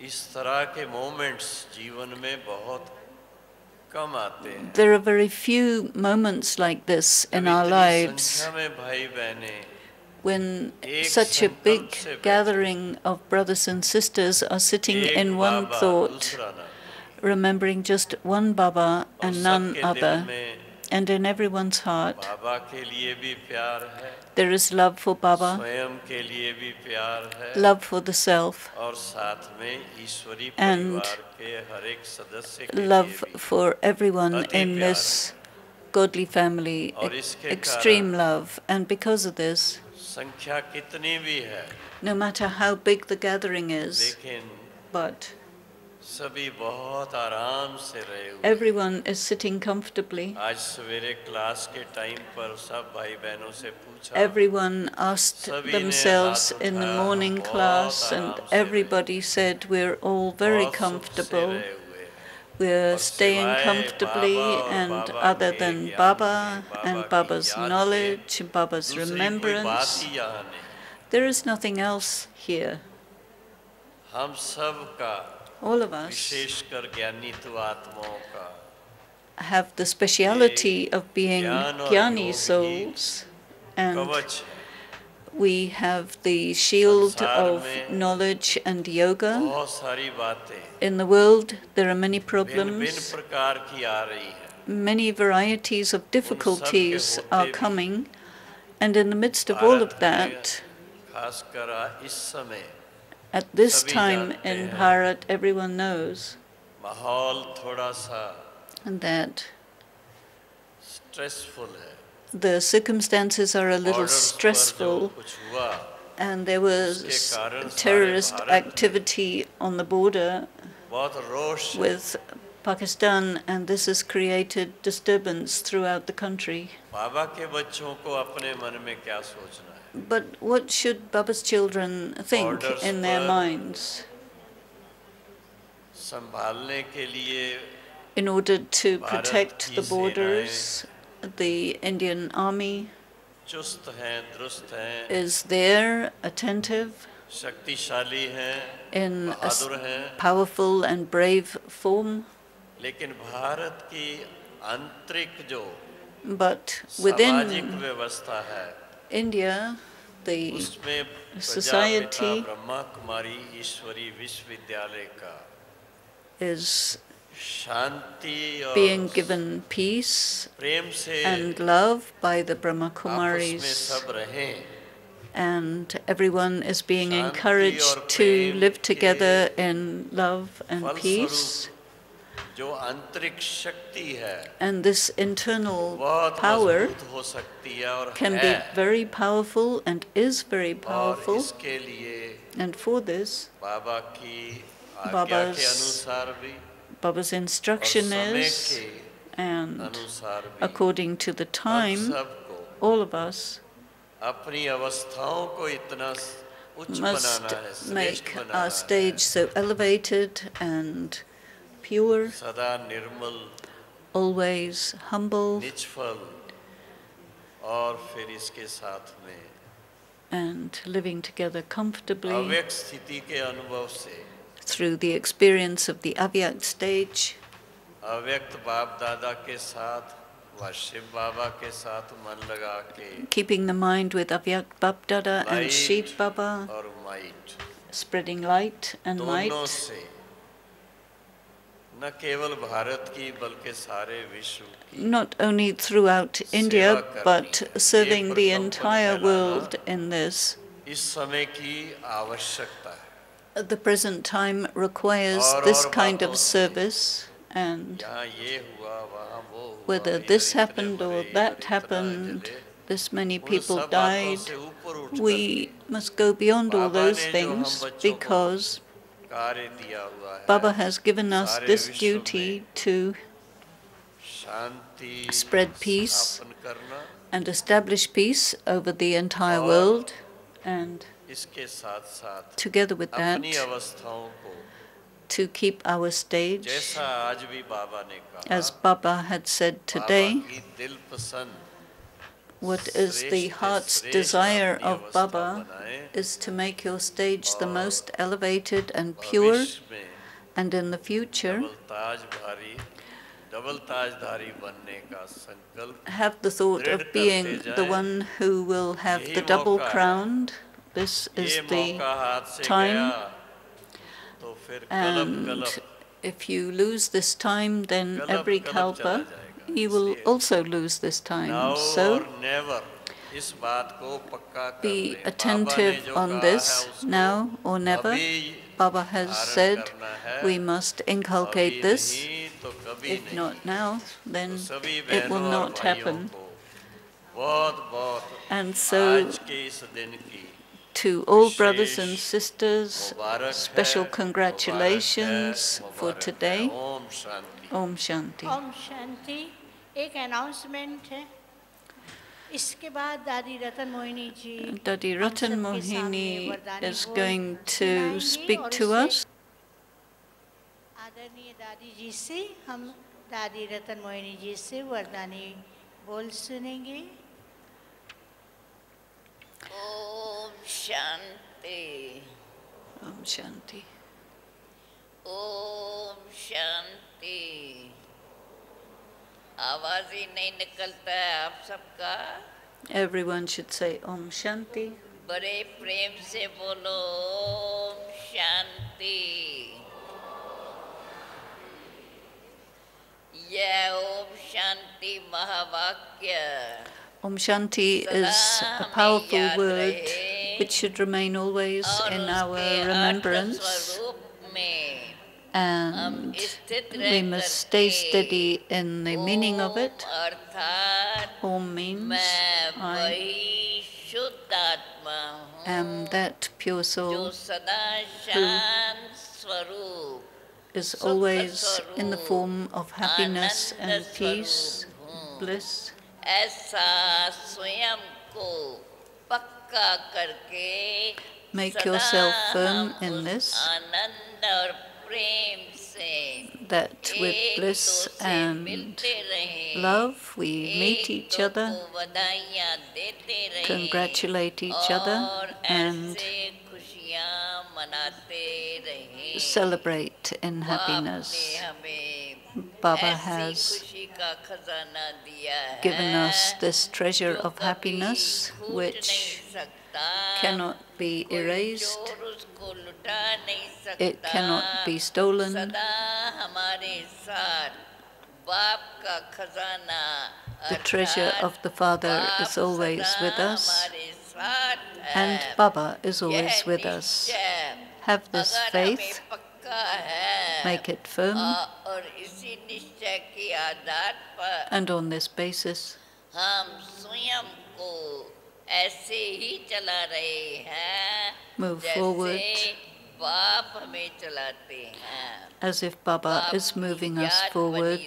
इस तरह के मोमेंट्स जीवन में बहुत कम आते हैं। There are very few moments like this in our इतनी lives संख्या में भाई बहनें when such a big gathering of brothers and sisters are sitting एक in one बाबा, thought, दूसरा ना, remembering just one Baba और and none सबके दिल other. में And in everyone's heart, बाबा के लिए भी प्यार है, there is love for Baba, स्वयं के लिए भी प्यार है, love for the self, और साथ में ईश्वरी and परिवार के हर एक सदस्य के love लिए भी for everyone अति in प्यार this godly family, और इसके extreme कारण love. And because of this, संख्या कितनी भी है, no matter how big the gathering is, लेकिन but सभी बहुत आराम से रहे हुए। everyone is sitting comfortably. आज सवेरे क्लास के टाइम पर सब भाई बहनों से पूछा, Everyone asked सभी ने themselves हाथ in the उठाया, morning बहुत class, and आराम से everybody said we're all very बहुत सुख से comfortable. रहे हुए हैं। We're और staying सिवाय comfortably, बाबा और and बाबा other के than ज्ञान Baba के, बाबा and की Baba's याद से knowledge, Baba's दूसरी कोई बात remembrance, ही यहाँ नहीं। there is nothing else here. हम सब का All of us विशेषकर ज्ञानी तो आत्माओं का have the speciality of being ज्ञान और Jnani योग ही souls, and कवच है। we have the shield संसार of में knowledge and yoga. बहुत सारी बातें In the world, there are many भिन्न problems, प्रकार की आ रही है। many varieties of difficulties are coming, and in the midst of all of Bharat that, में खासकर इस समय at this सभी time जानते in हैं। Bharat, everyone knows माहौल थोड़ा सा that स्ट्रेसफुल है। the circumstances are a little Borders पर जो stressful, कुछ हुआ, and there was उसके कारण सारे terrorist भारत में activity on the border बहुत रोष है। with Pakistan, and this has created disturbance throughout the country. बाबा के बच्चों को अपने मन में क्या सोचना है? But what should Baba's children think Borders in their पर minds संभालने के लिए in order to Bharat protect की the borders? The Indian army चुस्त हैं, दुरुस्त हैं, is there, attentive, शक्तिशाली हैं, in a बहादुर हैं, powerful and brave form, लेकिन भारत की आंतरिक जो but सामाजिक within व्यवस्था है, India, the उसमें प्रजापिता society ब्रह्मा कुमारी ईश्वरी विश्वविद्यालय का is शांति और being given peace प्रेम से and love by the Brahma आपस में Kumaris, सब रहें, and everyone is being Shanti encouraged और to प्रेम live के together in love and peace. फलस्वरूप जो आंतरिक शक्ति है And this internal बहुत power मजबूत हो सकती है और can be है, very powerful and is very और powerful. इसके लिए And for this, बाबा की आज्ञा के Baba's अनुसार भी Baba's और instruction समय is, के and अनुसार भी according to the हम time, सबको all of us अपनी अवस्थाओं को इतना उच्च must बनाना है, श्रेष्ठ make banana our stage so elevated and pure, है, सदा निर्मल, always humble, निष्फल, और फिर इसके साथ में and living together comfortably अव्यक्त स्थिति के अनुभव से through the experience of the Avyakt stage, अव्यक्त बाप दादा के साथ व शिव बाबा के साथ मन लगा के keeping the mind with Avyakt Bap Dada and light Shiv Baba, और माइट spreading light and दोनों light, से न केवल भारत की बल्कि सारे विश्व की not only throughout India, करनी but है। serving ये the प्रकंपन entire फैलाना world in this. इस समय की आवश्यकता है। The present time requires और this kind बातों of से service, and यहाँ ये हुआ वहाँ वो हुआ, whether इधर this इतने happened मरे, or इधर that इतना happened, जले, this many उन people सब बातों died, से ऊपर उठ we must go beyond all Baba those ने जो हम things बच्चों को because कार्य दिया हुआ है, Baba has given us सारे this विश्व duty में to शांति spread peace स्थापन करना, and establish peace over the entire और world, and इसके साथ साथ together with that, अपनी अवस्थाओं को to keep our stage, जैसा आज भी बाबा ने कहा, as Baba had said Baba today, की दिल पसंद what is the heart's desire of Baba is to make your stage the most elevated and pure, भविष्य में and in the future double ताजधारी बनने का संकल्प have the thought of being the one who will have the double crowned. This is ये the मौका हाथ से गया time, तो फिर कलप and कलप if you lose this time, then कलप every कलप चला kalpa जाएगा। you will इसलिए also lose this time. now So or never इस बात को पक्का कर be लें। बाबा ने attentive जो on कहा this है उसको now or never. अभी Baba has धारण said करना है, we must inculcate अभी this. नहीं तो कभी If नहीं। not now, then तो सभी it will बहनों और not भाइयों happen. को बहुत बहुत And so आज के इस दिन की to all brothers and sisters, Mubarak special है, congratulations मुबारक for है। today. Om Shanti. Om Shanti. Om Shanti. एक अनाउंसमेंट है, इसके बाद दादी रतन मोहिनी जी Dadi हम Ratan सबके Mohini सामने वरदानी is बोल going to सुनाएंगी speak और to उससे us. आदरणीय दादी जी से हम दादी रतन मोहिनी जी से वरदानी बोल सुनेंगे। ओम शांति। Om Shanti. ओम शांति। आवाज ही नहीं निकलता है आप सबका, Everyone should say Om Shanti. बड़े प्रेम से बोलो ओम शांति। यह ओम शांति महावाक्य Om Shanti is a powerful word which should remain always और in our उसके अर्थ remembrance, स्वरूप में and we must stay steady in the meaning of it. ओम अर्थात Om means मैं I वही शुद्ध आत्मा हूँ am that pure जो soul सदा शांत स्वरूप is always in the form of happiness and peace, bliss. ऐसा स्वयं को पक्का करके Make सदा yourself firm हम in उस this, आनंद और प्रेम से that with एक bliss दूसरे and मिलते रहें, love we meet एक each दो other, को बधाइयाँ देते रहें congratulate each other, और and ऐसे खुशियाँ celebrate in happiness. Baba has given us this treasure of happiness which cannot be erased, it cannot be stolen. The treasure of the Father is always with us, and Baba is always with us. Have this faith, make it firm, and on this basis, move forward as if Baba is moving us forward.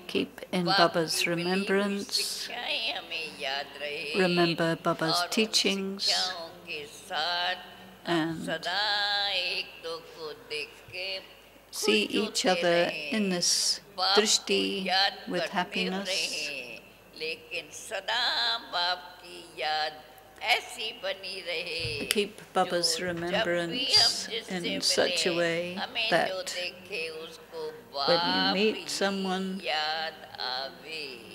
Keep in Baba's remembrance, remember Baba's teachings, and see each other in this drishti with happiness. Keep Baba's remembrance in such a way that when you meet someone,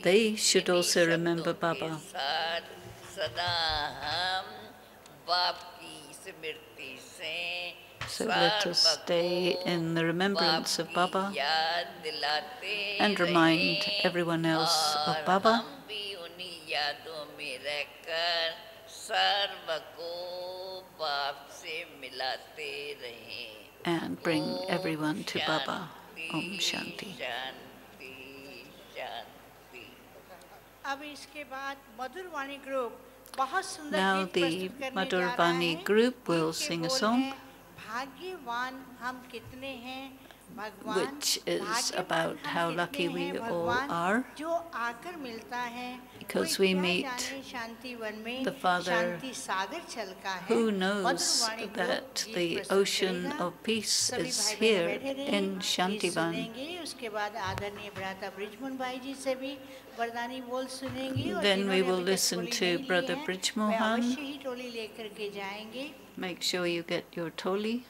they should also remember Baba. So let us stay in the remembrance of Baba and remind everyone else of Baba. And bring everyone to Baba. Om Shanti. Now the Madhurvani group will sing a song which is about how lucky we all are because we meet the Father who knows that the ocean of peace is here in Shantivan. Then we will listen to Brother Brij Mohan. Make sure you get your toli.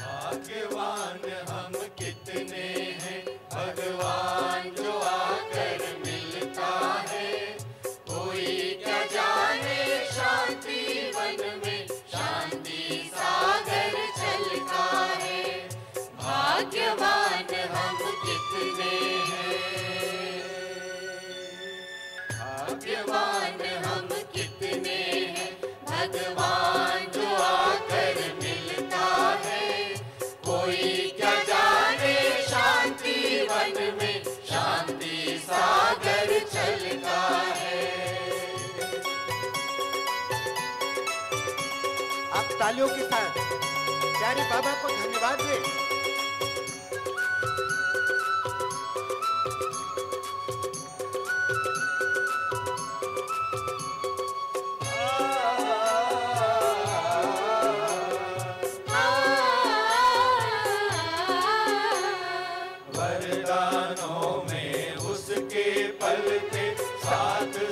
भाग्यवान हम कितने हैं, भगवान जो आकर मिलता है। कोई क्या जाने शांति वन में शांति सागर चलता है। भाग्यवान हम कितने हैं, भाग्यवान हम कितने हैं, भगवान जो आकर मिलता है। कोई क्या जाने शांति वन में शांति सागर चलता है। आप तालियों के साथ प्यारे बाबा को धन्यवाद दें।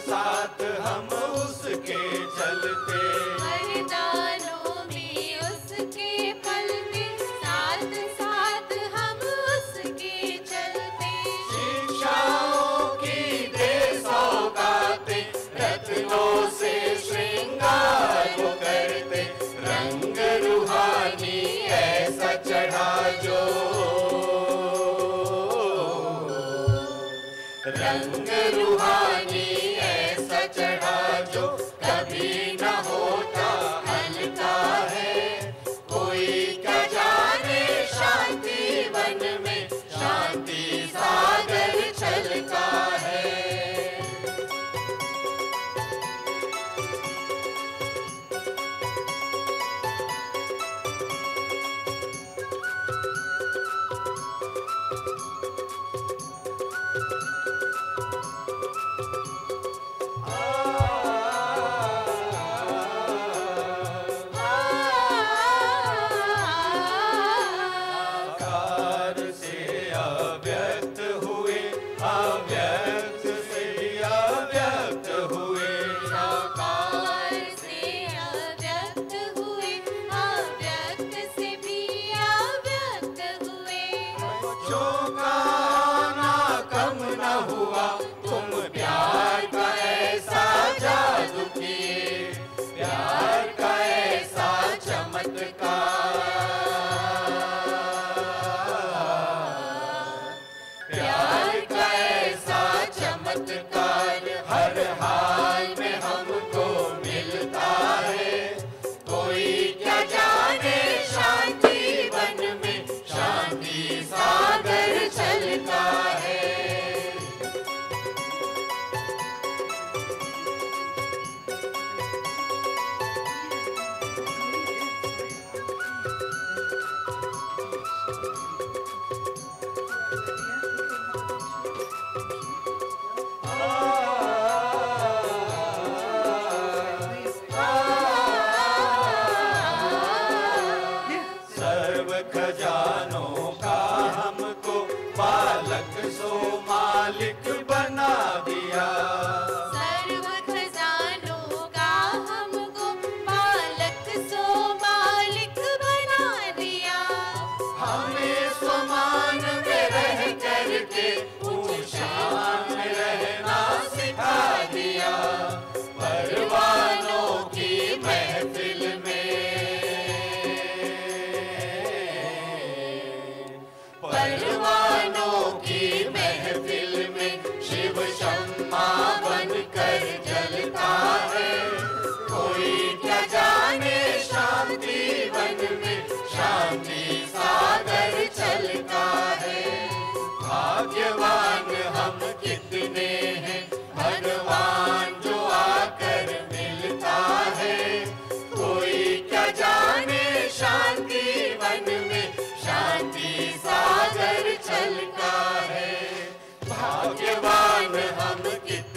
साथ हम उसके चलते, वरदानों में उसके पलते, साथ साथ हम उसके चलते। शिक्षाओं की दे सौगातें, रत्नों से श्रृंगार वो करते। रंग रूहानी ऐसा चढ़ा जो, रंग रूहानी ऐसा चढ़ा जो कभी न होता हल्का है। कोई क्या जाने शांति वन में शांति सागर चलता है।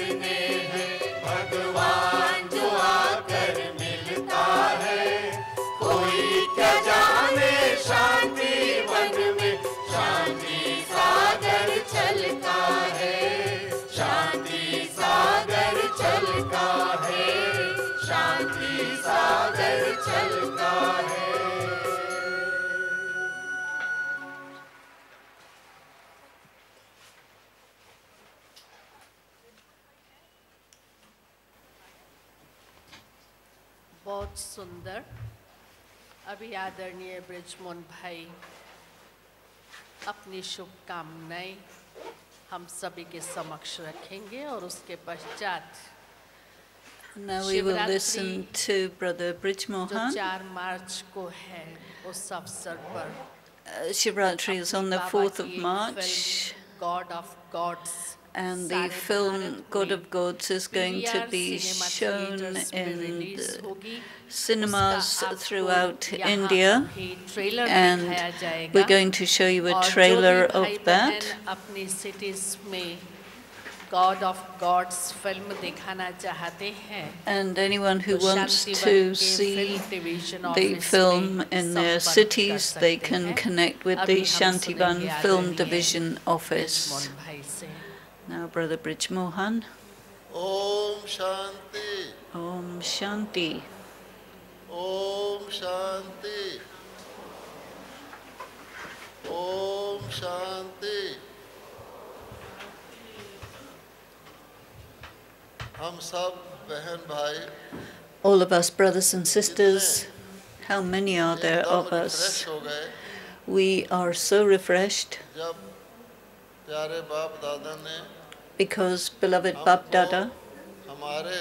कितने हैं भगवान जो आकर मिलता है। कोई क्या जाने शांति वन में शांति सागर चलता है। शांति सागर चलता है। शांति सागर चलता है। बहुत सुंदर। अभी आदरणीय ब्रिजमोहन भाई अपनी शुभकामनाएं हम सभी के समक्ष रखेंगे और उसके पश्चात Now we will listen to Brother जो Brijmohan. 4 मार्च को है उस अवसर पर Shivratri is on the 4th of March, god of gods and the film God of Gods is going to be shown in the cinemas throughout India, and we're going to show you a trailer of that. अपनी cities में God of Gods film दिखाना चाहते हैं, And anyone who wants to see the film in their cities, they can connect with the Shantivan Film Division office. Now, Brother Brijmohan. Om Shanti. Om Shanti. Om Shanti. Om Shanti. हम सब बहन भाई All of us, brothers and sisters, how many are there of us? हो गए We are so refreshed जब प्यारे बाप दादा ने because beloved Bap Dada हमारे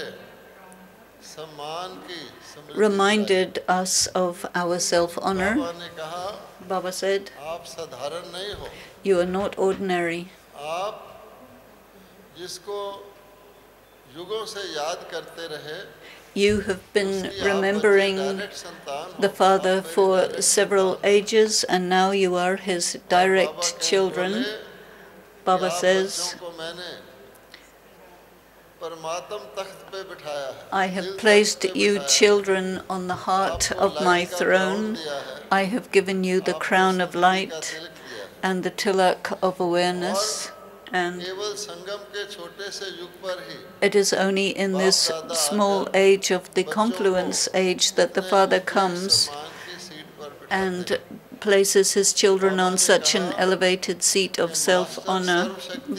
सम्मान की स्मृति reminded us of our self-honor. बाबा ने कहा Baba said, आप साधारण नहीं हो, you are not ordinary. आप जिसको युगों से याद करते रहे, You have been उसकी आप remembering direct संतान हो, the Father आप मेरे for direct several संतान हो। ages, and now you are his Baba direct कहीं children. बोले Baba कि आप says, बच्चों को मैंने परमात्म तख्त पे बिठाया है, I दिल have तख्त placed पे you बिठाया है। children on the heart आपको of my लाइट का throne. crown दिया है, I have given you the आपको crown of सद्गुरु का light तिलक दिया है। and the tilak of awareness. And केवल संगम के छोटे से युग पर ही it is only in this small age of the confluence age that the Father comes सम्मान की सीट पर बिठाते and हैं। places his children on such an elevated seat of self-honor.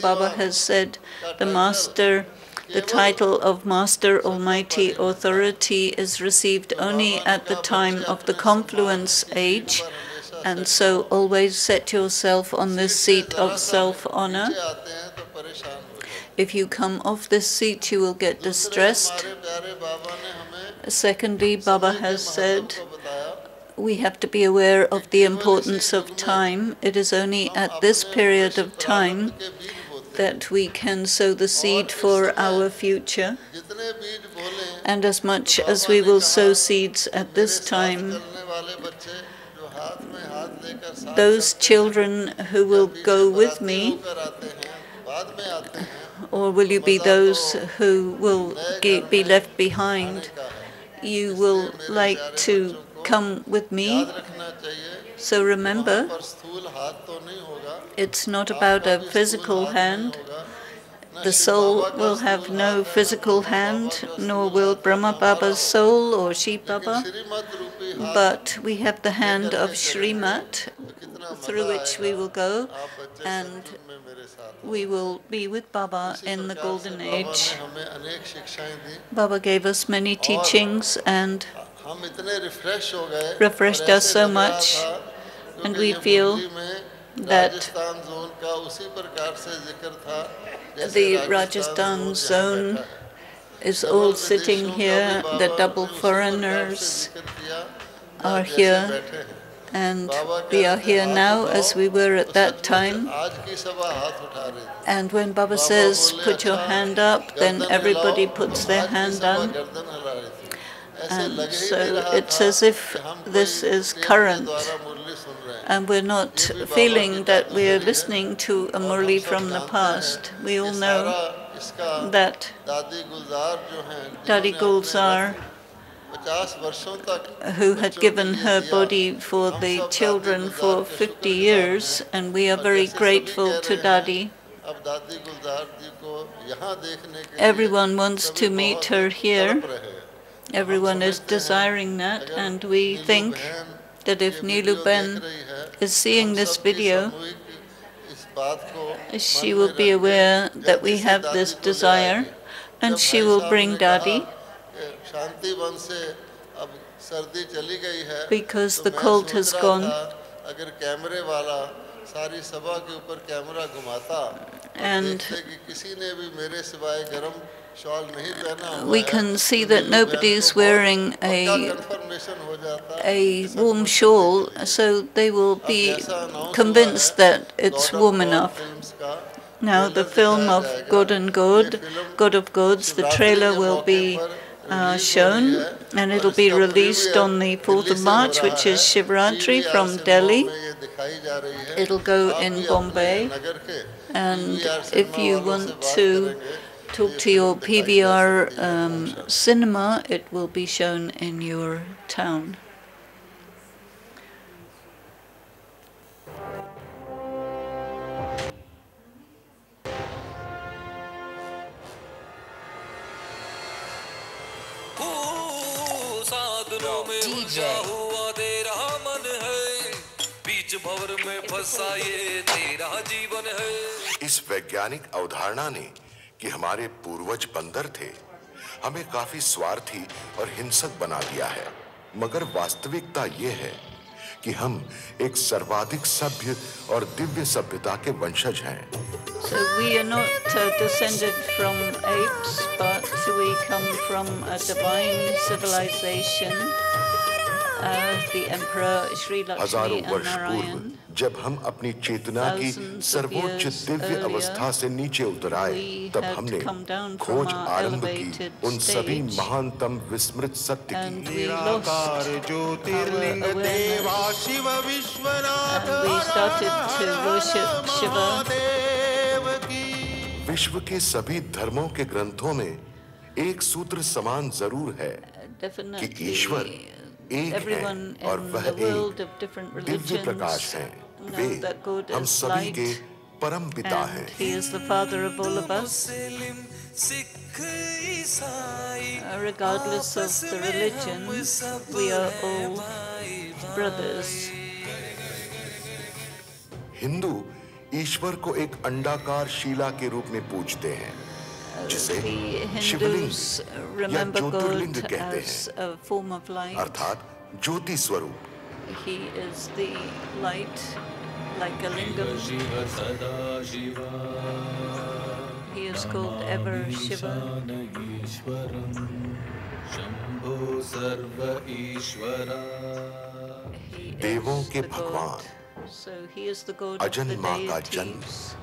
Baba has said the Master, the title of Master Almighty Authority is received only at the time of the confluence age, and so always set yourself on this seat of self-honor. नीचे आते हैं तो परेशान हो जाते If you come off this seat, you will get हैं। दूसरे distressed. हमारे प्यारे बाबा ने हमें Secondly, Baba समय के has महत्व said को बताया। we have to be aware of the importance of time. It is only at this period of time के बीज बोते हैं। that we can sow the seed for our future. जितने बीज बोले And as much as we will sow seeds at this time, चलने वाले बच्चे जो हाथ में हाथ लेकर साथ those children who will go with me, होकर आते हैं, बाद में आते हैं, or will you be those who will be left behind? का है। You will like to come with me. याद रखना चाहिए So remember, पर स्थूल हाथ तो नहीं होगा, it's not about a physical hand. होगा। The soul will have no physical hand, nor will Brahma Baba's soul or Shiv Baba, श्रीमत रूपी हाथ but we have the hand of Srimat, कितना through which we will go, आप बच्चे and सत्संग में मेरे साथ we will be with Baba in the प्रकार से golden बाबा age. ने हमें अनेक शिक्षाएं दी। Baba gave us many teachings and हम इतने रिफ्रेश हो गए, refreshed और us ऐसे so लग रहा much, था, and क्योंकि we ये feel मुरली में that राजस्थान जोन का उसी प्रकार से जिक्र था जैसे the Rajasthan यहाँ zone बैठा है। is all डबल sitting विदेशियों का here. भी The बाबा double ने उसी प्रकार से foreigners जिक्र किया, are जैसे here, बैठे हैं। and बाबा we are कहते here हाथ now उठाओ, as we were at तो that सचमुच time. आज की सभा हाथ उठा रही थी। And when Baba Baba says, बोले, put your "अच्छा, hand up, then गर्दन everybody हिलाओ, puts तो their आज की hand सभा on. गर्दन हिला रही थी। ऐसे And लग ही so नहीं रहा it's था as if कि हम this कोई is टेप के current, द्वारा मुरली सुन रहे हैं। and we're not ये भी बाबा feeling की that we are दादागिरी है। listening to a और हम Murli सब from the जानते past. हैं We all कि know सारा इसका that दादी गुलजार जो हैं Dadi Gulzar, 50 वर्षों तक who had given her body for the children for 50 years, and we are very grateful to Dadi. अब दादी गुलजार जी को यहाँ देखने के लिए Everyone wants सभी to meet बहुत her here. तड़प रहे हैं। Everyone is desiring that, and we think that if Neelu Ben is seeing this video, she will be aware that we have this desire, and she will bring Dadi, because the cold has gone. And we can see that nobody is wearing a warm shawl, so they will be convinced that it's warm enough. Now the film of God and God, God of Gods, the trailer will be shown, and it'll be released on the 4th of March, which is Shivratri from Delhi. It'll go in Bombay, and if you want to talk to your PVR cinema, it will be shown in your town. इस वैज्ञानिक अवधारणा ने कि हमारे पूर्वज बंदर थे, हमें काफी स्वार्थी और हिंसक बना दिया है। मगर वास्तविकता ये है कि हम एक सर्वाधिक सभ्य और दिव्य सभ्यता के वंशज हैं। So we are not descended from apes, but we come from a divine civilization. The Emperor Sri Lakshmi and Narayan. जब हम अपनी चेतना की सर्वोच्च दिव्य अवस्था से नीचे उतर आए, तब हमने खोज आरंभ की उन सभी महानतम विस्मृत सत्य की। निराकार ज्योतिर्लिंग देवा शिव विश्वनाथ महादेव की। विश्व के सभी धर्मों के ग्रंथों में एक सूत्र समान जरूर है कि ईश्वर एक है और वह एक दिव्य प्रकाश है। वे हम सभी के परम पिता हैं। He is the father of all of us. Regardless of the religion, we are all brothers. Hindu ईश्वर को एक अंडाकार शिला के रूप में पूजते हैं, जिसे शिवलिंग या ज्योतिर्लिंग कहते हैं, अर्थात ज्योति स्वरूप। He is the light, like a lingam. He is called ever Shiva. देवों के भगवान, So he is the god of the अजन्मा का जन्म, deities.